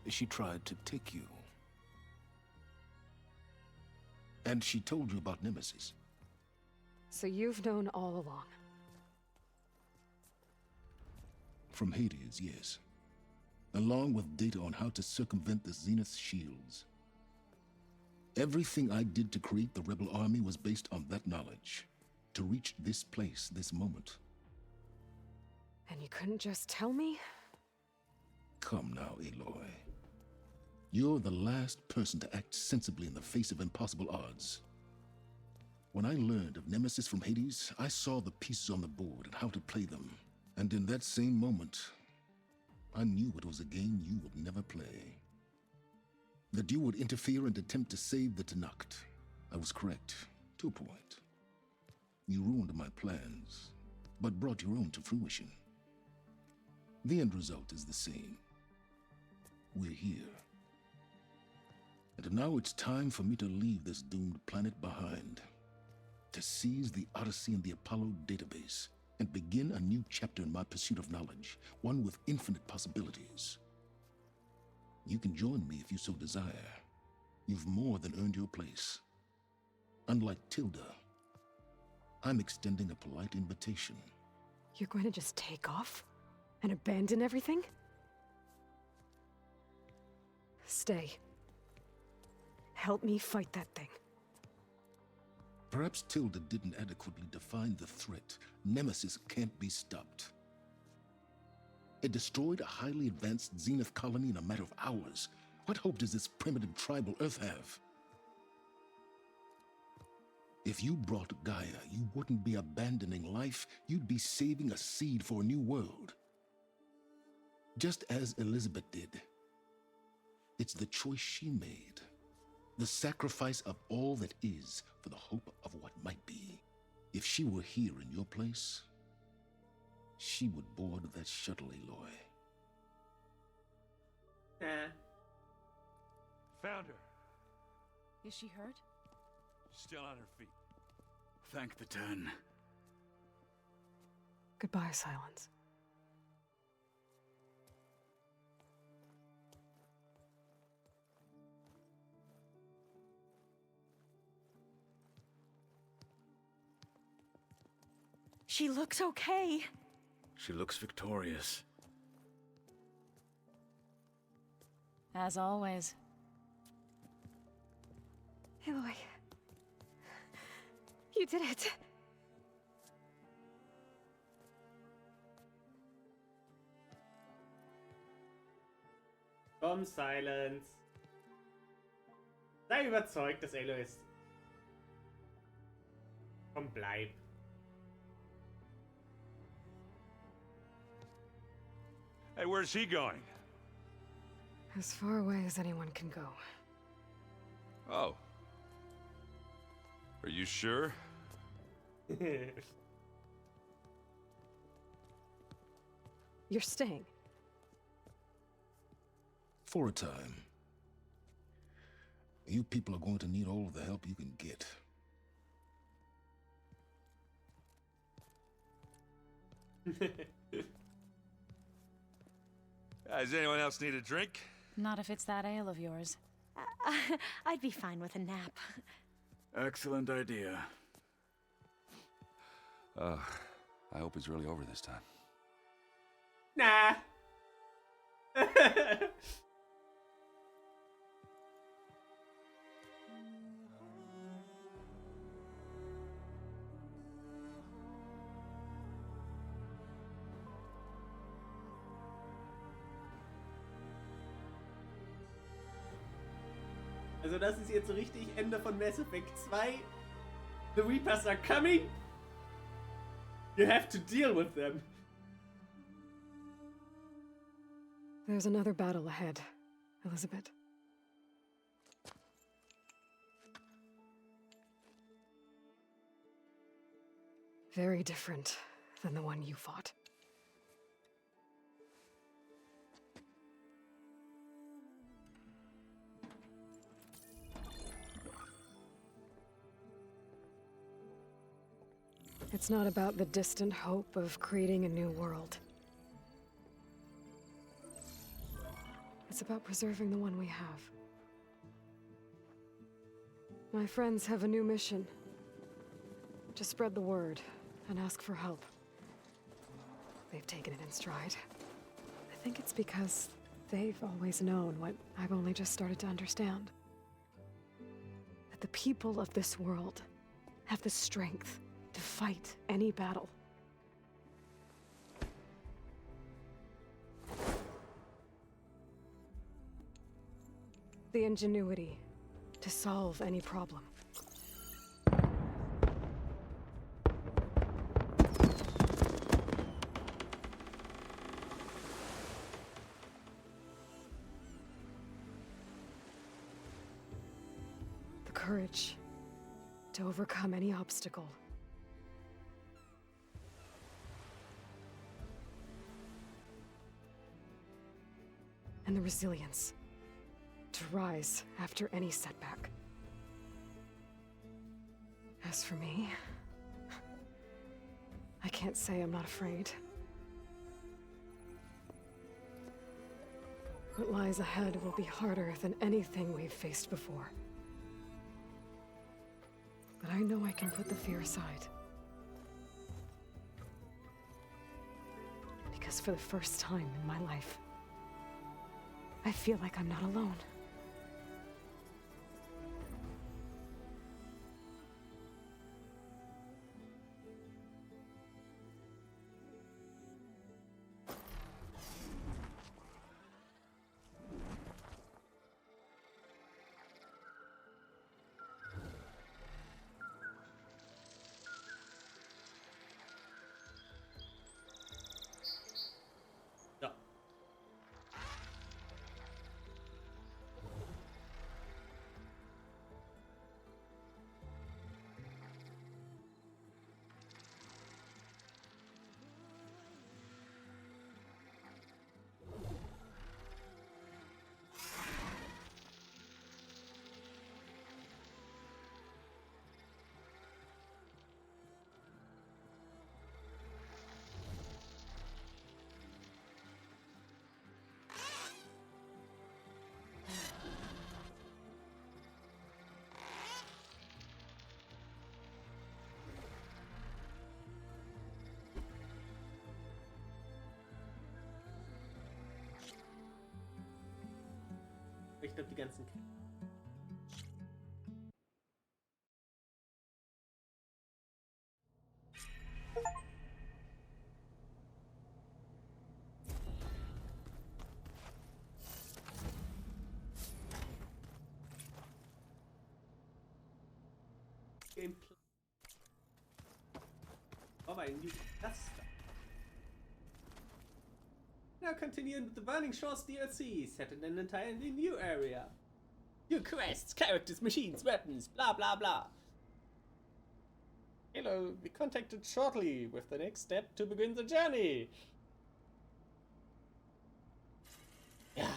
She tried to take you. And she told you about Nemesis. So you've known all along. From Hades, yes. Along with data on how to circumvent the Zenith shields. Everything I did to create the rebel army was based on that knowledge. To reach this place, this moment. And you couldn't just tell me? Come now, Aloy. You're the last person to act sensibly in the face of impossible odds. When I learned of Nemesis from Hades, I saw the pieces on the board and how to play them. And in that same moment, I knew it was a game you would never play. That you would interfere and attempt to save the Tenakth. I was correct, to a point. You ruined my plans, but brought your own to fruition. The end result is the same. We're here. And now it's time for me to leave this doomed planet behind. To seize the Odyssey and the Apollo database, and begin a new chapter in my pursuit of knowledge, one with infinite possibilities. You can join me if you so desire. You've more than earned your place. Unlike Tilda, I'm extending a polite invitation. You're going to just take off? And abandon everything? Stay. Help me fight that thing. Perhaps Tilda didn't adequately define the threat. Nemesis can't be stopped. It destroyed a highly advanced Zenith colony in a matter of hours. What hope does this primitive tribal Earth have? If you brought Gaia, you wouldn't be abandoning life, you'd be saving a seed for a new world. Just as Elizabeth did. It's the choice she made. The sacrifice of all that is for the hope of what might be. If she were here in your place, she would board that shuttle, Aloy. Found her. Is she hurt? Still on her feet. Thank the Ten. Goodbye, Silence. She looks okay. She looks victorious. As always. Aloy. You did it. Komm, Silence. Sei überzeugt, dass Aloy ist. Komm, bleib. Hey, where's he going? As far away as anyone can go. Oh. Are you sure? You're staying. For a time. You people are going to need all of the help you can get. Does anyone else need a drink? Not if it's that ale of yours. I'd be fine with a nap. Excellent idea. I hope it's really over this time. Nah. Also das ist jetzt so richtig Ende von Mass Effect 2. The Reapers are coming. You have to deal with them. There's another battle ahead, Elizabeth. Very different than the one you fought. It's not about the distant hope of creating a new world. It's about preserving the one we have. My friends have a new mission. To spread the word and ask for help. They've taken it in stride. I think it's because they've always known what I've only just started to understand. That the people of this world have the strength to fight any battle. The ingenuity to solve any problem. The courage to overcome any obstacle. And the resilience to rise after any setback. As for me, I can't say I'm not afraid. What lies ahead will be harder than anything we've faced before. But I know I can put the fear aside. Because for the first time in my life, I feel like I'm not alone. glaube, die ganzen... Gameplay. Oh, my new cluster. Now continuing with the Burning Shores DLC, set in an entirely new area. New quests, characters, machines, weapons, blah blah blah. Hello, be contacted shortly with the next step to begin the journey. Ja,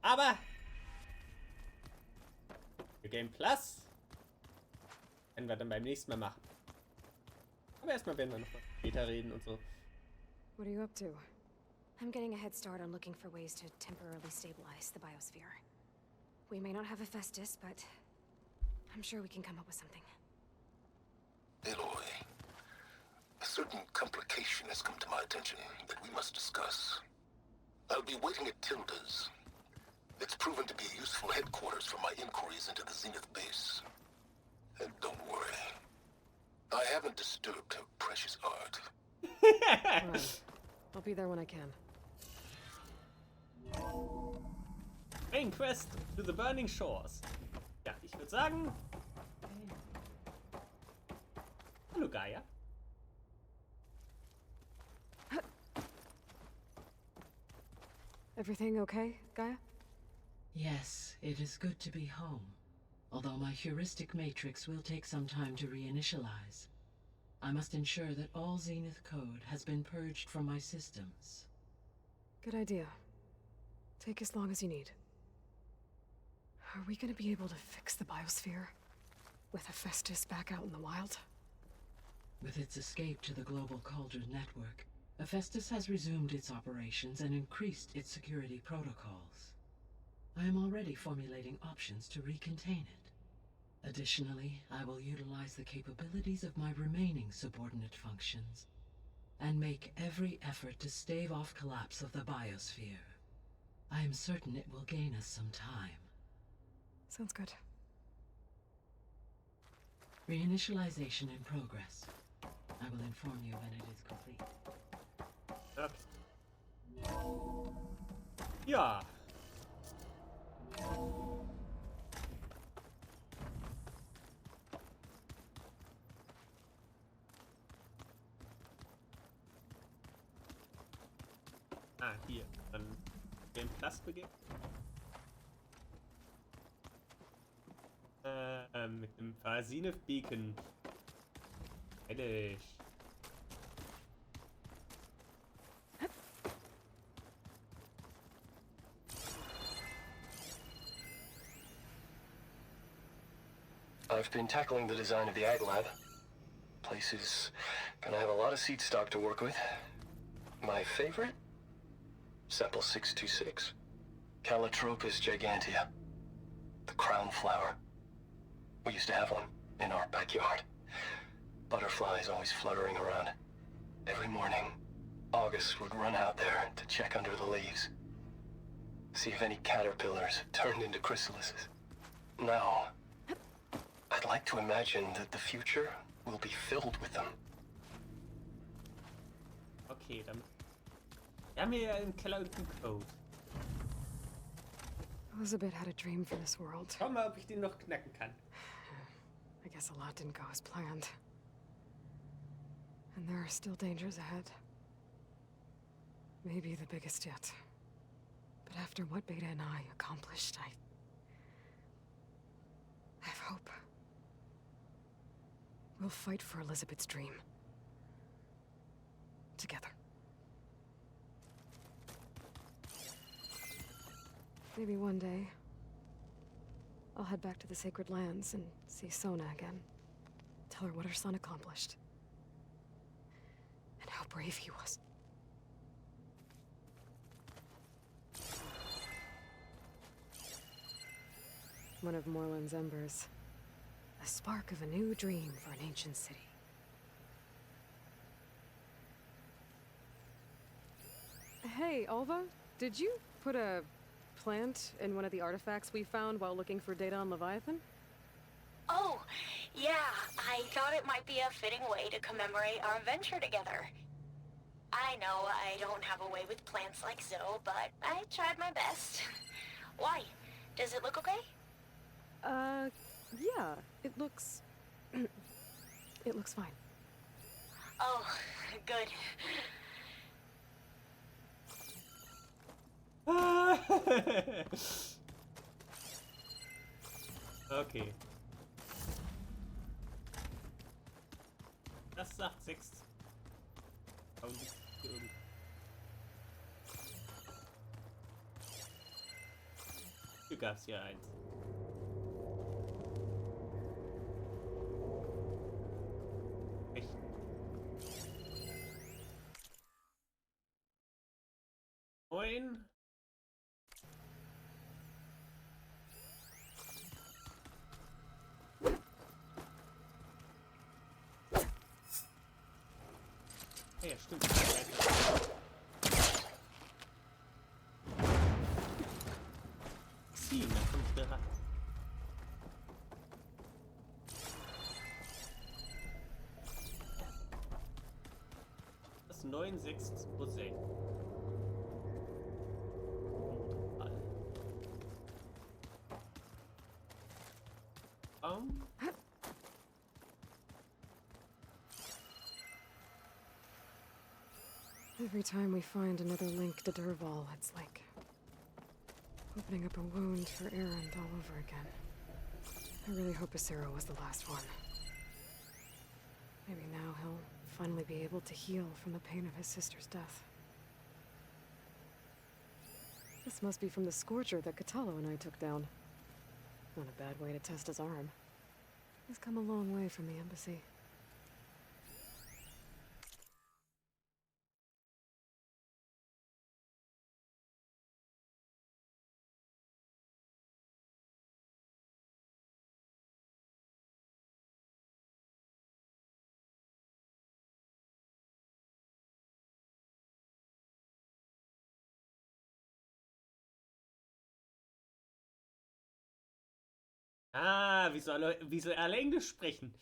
aber New Game Plus werden wir dann beim nächsten Mal machen. Aber erstmal werden wir noch mal später reden und so. What are you up to? I'm getting a head start on looking for ways to temporarily stabilize the biosphere. We may not have Hephaestus, but I'm sure we can come up with something. Aloy, a certain complication has come to my attention that we must discuss. I'll be waiting at Tilda's. It's proven to be a useful headquarters for my inquiries into the Zenith base. And don't worry, I haven't disturbed her precious art. Right. I'll be there when I can. Main Quest to the Burning Shores. Ja, ich würde sagen... Hallo, Gaia. Everything okay, Gaia? Yes, it is good to be home. Although my heuristic matrix will take some time to reinitialize. I must ensure that all Zenith code has been purged from my systems. Good idea. Take as long as you need. Are we gonna be able to fix the biosphere? With Hephaestus back out in the wild? With its escape to the global Cauldron network, Hephaestus has resumed its operations and increased its security protocols. I am already formulating options to recontain it. Additionally, I will utilize the capabilities of my remaining subordinate functions and make every effort to stave off collapse of the biosphere. I am certain it will gain us some time. Sounds good. Reinitialization in progress. I will inform you when it is complete. Okay. Ja. Ah, hier. Dann Game Plus beginnen. Mit dem Zenith Beacon. Ehrlich. I've been tackling the design of the Ag Lab. Place is gonna have a lot of seed stock to work with. My favorite? Sample 626. Calotropis gigantea. The crown flower. We used to have one in our backyard. Butterflies always fluttering around. Every morning, August would run out there to check under the leaves. See if any caterpillars turned into chrysalises. Now, I'd like to imagine that the future will be filled with them. Okay, dann... Wir haben hier im Keller irgendeinen Code. Elizabeth had a dream for this world. Schau mal, ob ich den noch knacken kann. I guess a lot didn't go as planned. And there are still dangers ahead. Maybe the biggest yet. But after what Beta and I accomplished, I have hope. We'll fight for Elizabeth's dream. Together. Maybe one day, I'll head back to the Sacred Lands and see Sona again. Tell her what her son accomplished. And how brave he was. One of Morland's embers. A spark of a new dream for an ancient city. Hey, Alva, did you put a plant in one of the artifacts we found while looking for data on Leviathan? Oh, yeah. I thought it might be a fitting way to commemorate our venture together. I know I don't have a way with plants like Zoe, but I tried my best. Why? Does it look okay? Yeah. It looks... it looks fine. Oh, good. Okay. Das sagt sechs. Hier gab's ja eins. Echt? Moin. Ja, stimmt. Ziehen, dann kommt der Rat. Das 9,6%. Every time we find another link to Derval, it's like opening up a wound for Erend all over again. I really hope Acero was the last one. Maybe now he'll finally be able to heal from the pain of his sister's death. This must be from the Scorcher that Catalo and I took down. Not a bad way to test his arm. He's come a long way from the embassy. Ah, wie soll alle Englisch sprechen?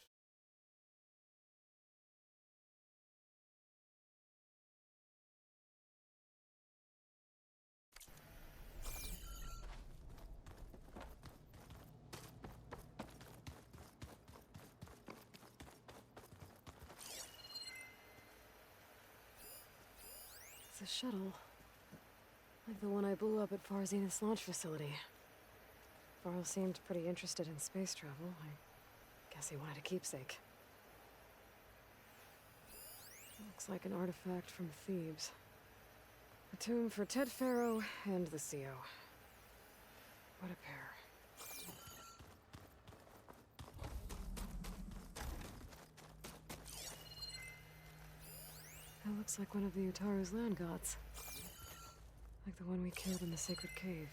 It's a shuttle. Like the one I blew up at Far Zenith's launch facility. Varl seemed pretty interested in space travel. I guess he wanted a keepsake. Looks like an artifact from Thebes. A tomb for Ted Pharaoh and the CO. What a pair. That looks like one of the Utaru's land gods. Like the one we killed in the sacred cave.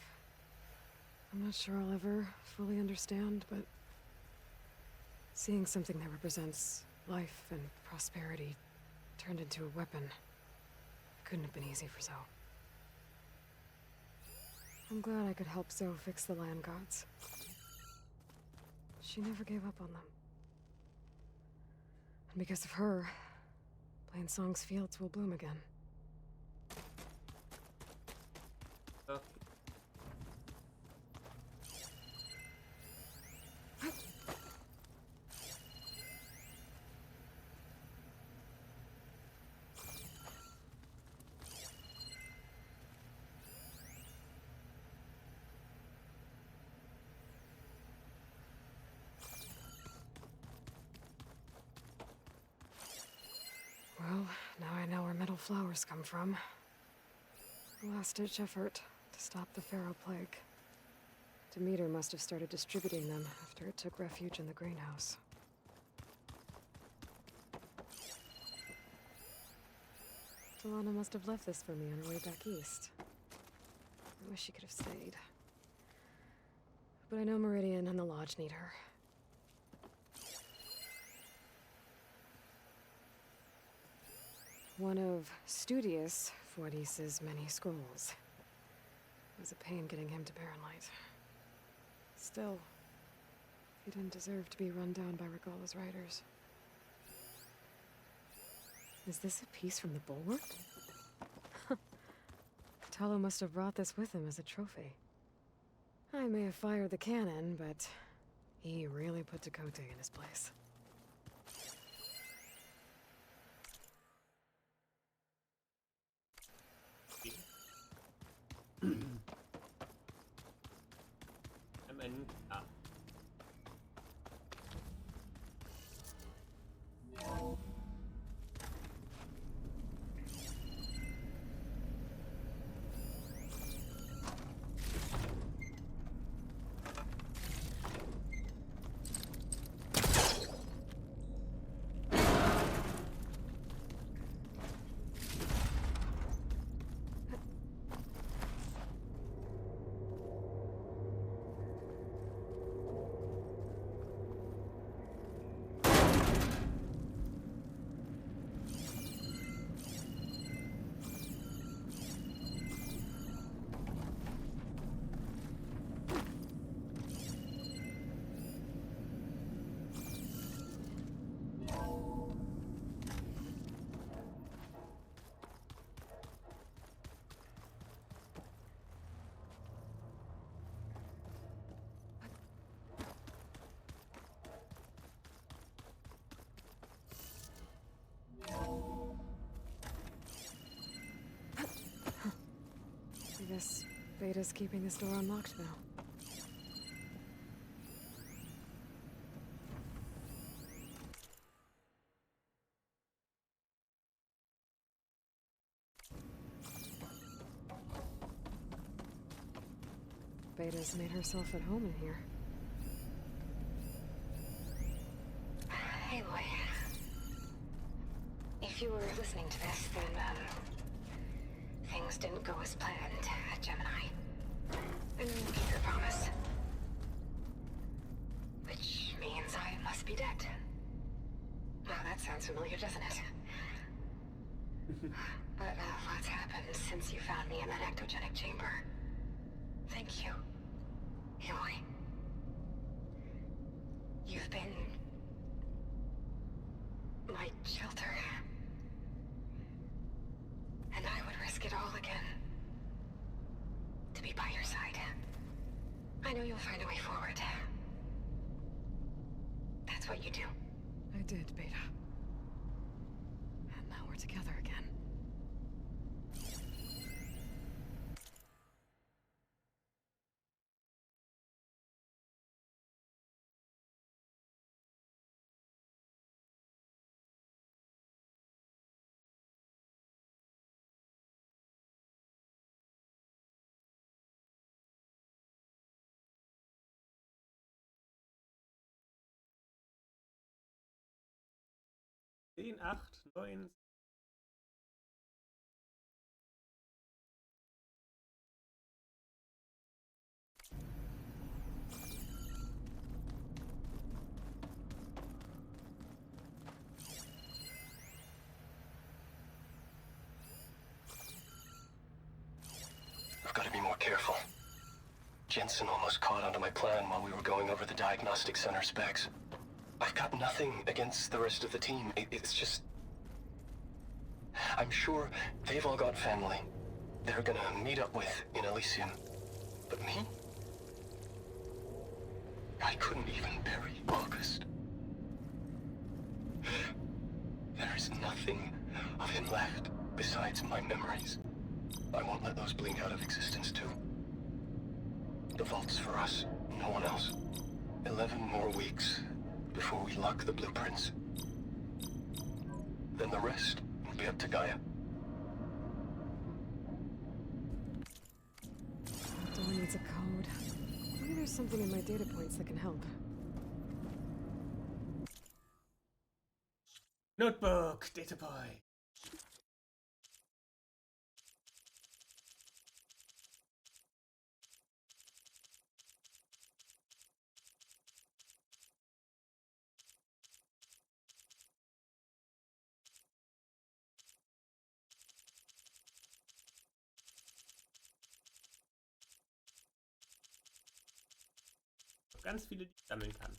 I'm not sure I'll ever fully understand, but seeing something that represents life and prosperity turned into a weapon couldn't have been easy for Zoe. I'm glad I could help Zoe fix the land gods. She never gave up on them. And because of her, Plainsong's fields will bloom again. Okay. Well, now I know where metal flowers come from. A last-ditch effort to stop the Pharaoh plague. Demeter must have started distributing them after it took refuge in the greenhouse. Delana must have left this for me on her way back east. I wish she could have stayed. But I know Meridian and the Lodge need her. One of Studious Fuadis's many scrolls. It was a pain getting him to Barrenlight. Still, he didn't deserve to be run down by Regalla's riders. Is this a piece from the bulwark? Talo must have brought this with him as a trophy. I may have fired the cannon, but he really put Dakota in his place. Ah. I guess Beta's keeping this door unlocked now. Beta's made herself at home in here. Hey, Loy. If you were listening to this, then, things didn't go as planned at Gemini. And we'll keep your promise. Which means I must be dead. Well, that sounds familiar, doesn't it? But what's happened since you found me in that ectogenic chamber? Thank you, Aloy. You've been my shelter. And I would risk it all again to be by your side. I know you'll find a way forward. That's what you do. I did, Beta. And now we're together again. Zehn, 8, 9. I've got to be more careful. Jensen almost caught onto my plan while we were going over the diagnostic center specs. I've got nothing against the rest of the team. It's just... I'm sure they've all got family they're gonna meet up with in Elysium. But me? I couldn't even bury August. There is nothing of him left besides my memories. I won't let those blink out of existence too. The vault's for us, no one else. 11 more weeks before we lock the blueprints. Then the rest will be up to Gaia. Door needs a code. Maybe there's something in my data points that can help. Notebook, data boy. Ganz viele, die ich sammeln kann.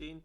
Den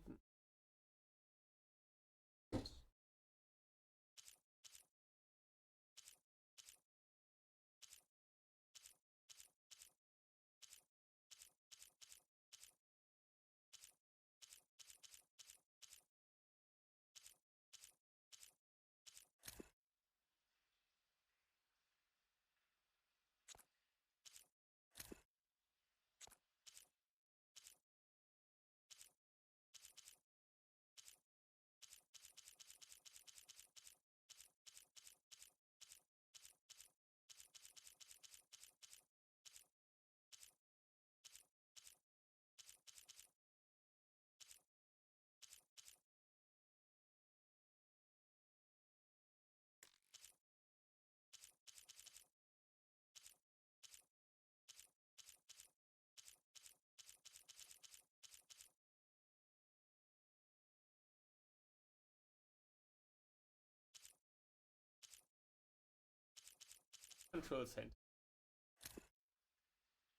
Control Center.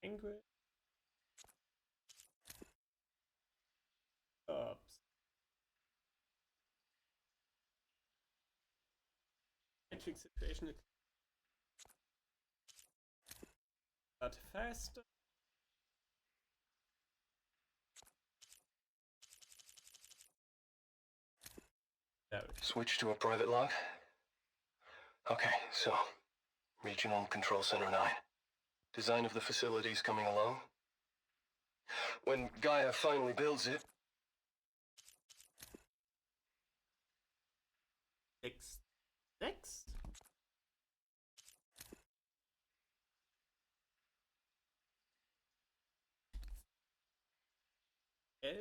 Angriff. Ops. Magic situation. But faster. Switch to a private log? Okay, so, Regional Control Center 9. Design of the facility's coming along. When Gaia finally builds it... Six. Elf.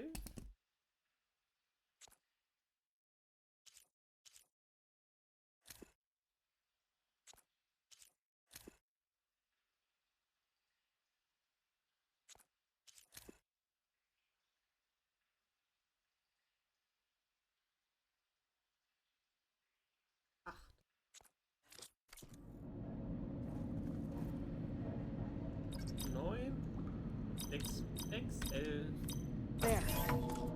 XXL. There.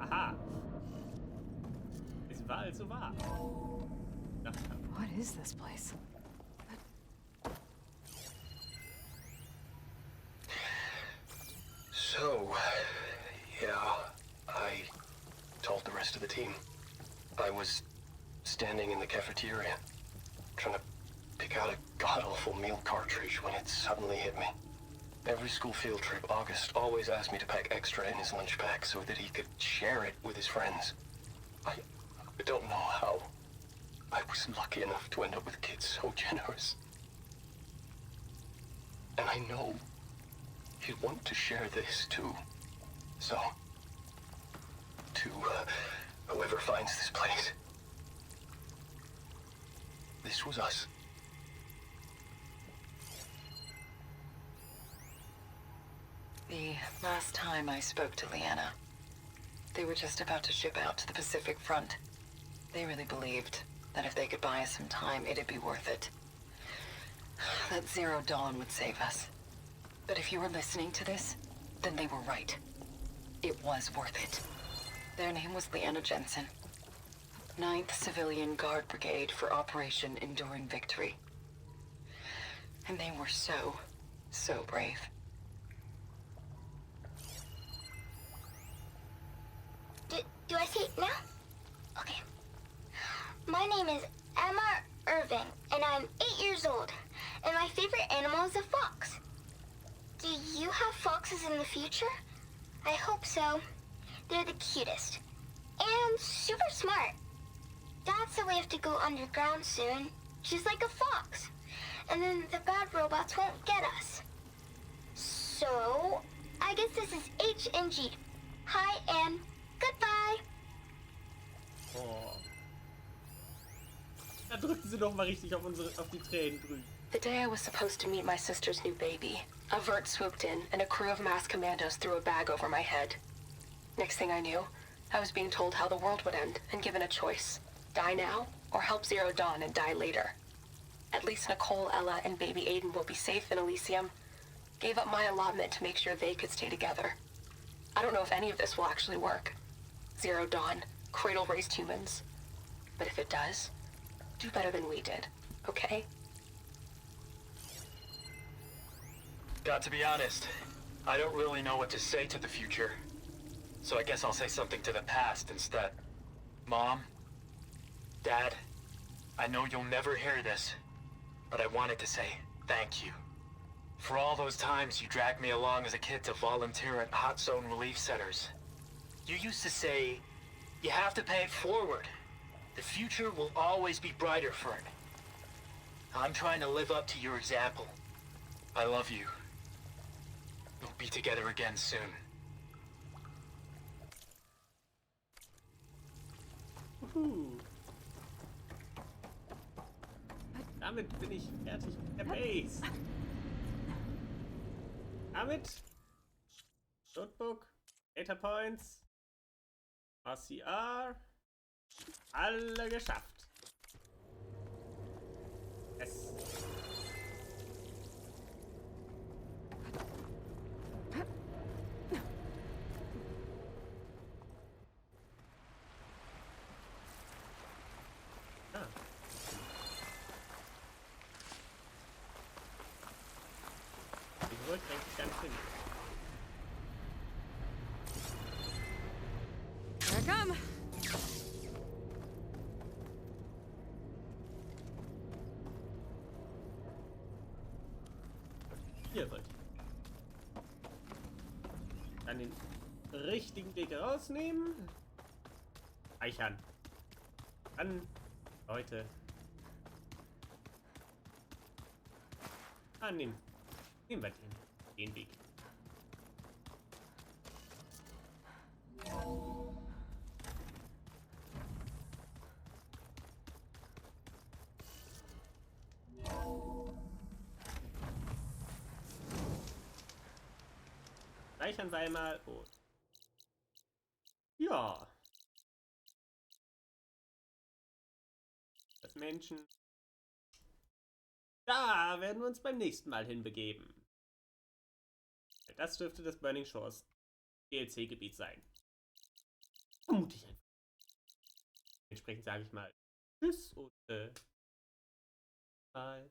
Aha. Es war also wahr. What is this place? So, yeah, I told the rest of the team. I was standing in the cafeteria, trying to pick out a god-awful meal cartridge when it suddenly hit me. Every school field trip, August always asked me to pack extra in his lunch pack so that he could share it with his friends. I don't know how. I was lucky enough to end up with kids so generous. And I know he'd want to share this too. So, to whoever finds this place, this was us. The last time I spoke to Leanna, they were just about to ship out to the Pacific Front. They really believed that if they could buy us some time, it'd be worth it. That Zero Dawn would save us. But if you were listening to this, then they were right. It was worth it. Their name was Leanna Jensen. 9th Civilian Guard Brigade for Operation Enduring Victory. And they were so brave. Do I say it now? Okay. My name is Emma Irving, and I'm 8 years old. and my favorite animal is a fox. Do you have foxes in the future? I hope so. They're the cutest. And super smart. Dad said we have to go underground soon, just like a fox. And then the bad robots won't get us. So, I guess this is H and G. Hi and goodbye. Oh. Da drücken sie doch mal richtig auf die Tränen drücken. The day I was supposed to meet my sister's new baby, a vert swooped in and a crew of masked commandos threw a bag over my head. Next thing I knew, I was being told how the world would end and given a choice. Die now, or help Zero Dawn and die later. At least Nicole, Ella, and baby Aiden will be safe in Elysium. Gave up my allotment to make sure they could stay together. I don't know if any of this will actually work. Zero Dawn, cradle-raised humans. But if it does, do better than we did, okay? Got to be honest, I don't really know what to say to the future. So I guess I'll say something to the past instead. Mom, Dad, I know you'll never hear this, but I wanted to say thank you. For all those times you dragged me along as a kid to volunteer at hot zone relief centers. You used to say, you have to pay it forward. The future will always be brighter for it. I'm trying to live up to your example. I love you. We'll be together again soon. Damit bin ich fertig mit der Base. Damit Notebook, Data Points, RCR, alle geschafft. Yes. Zurück, denke ich ganz hin. Here I come. Hier sollte ich. Dann den richtigen Weg rausnehmen. Speichern. Dann, Leute. Nehmen wir den Weg. Speichern wir einmal. Oh. Ja. Das Menschen. Da werden wir uns beim nächsten Mal hinbegeben. Das dürfte das Burning Shores DLC-Gebiet sein. Vermute ich einfach. Entsprechend sage ich mal Tschüss und bye.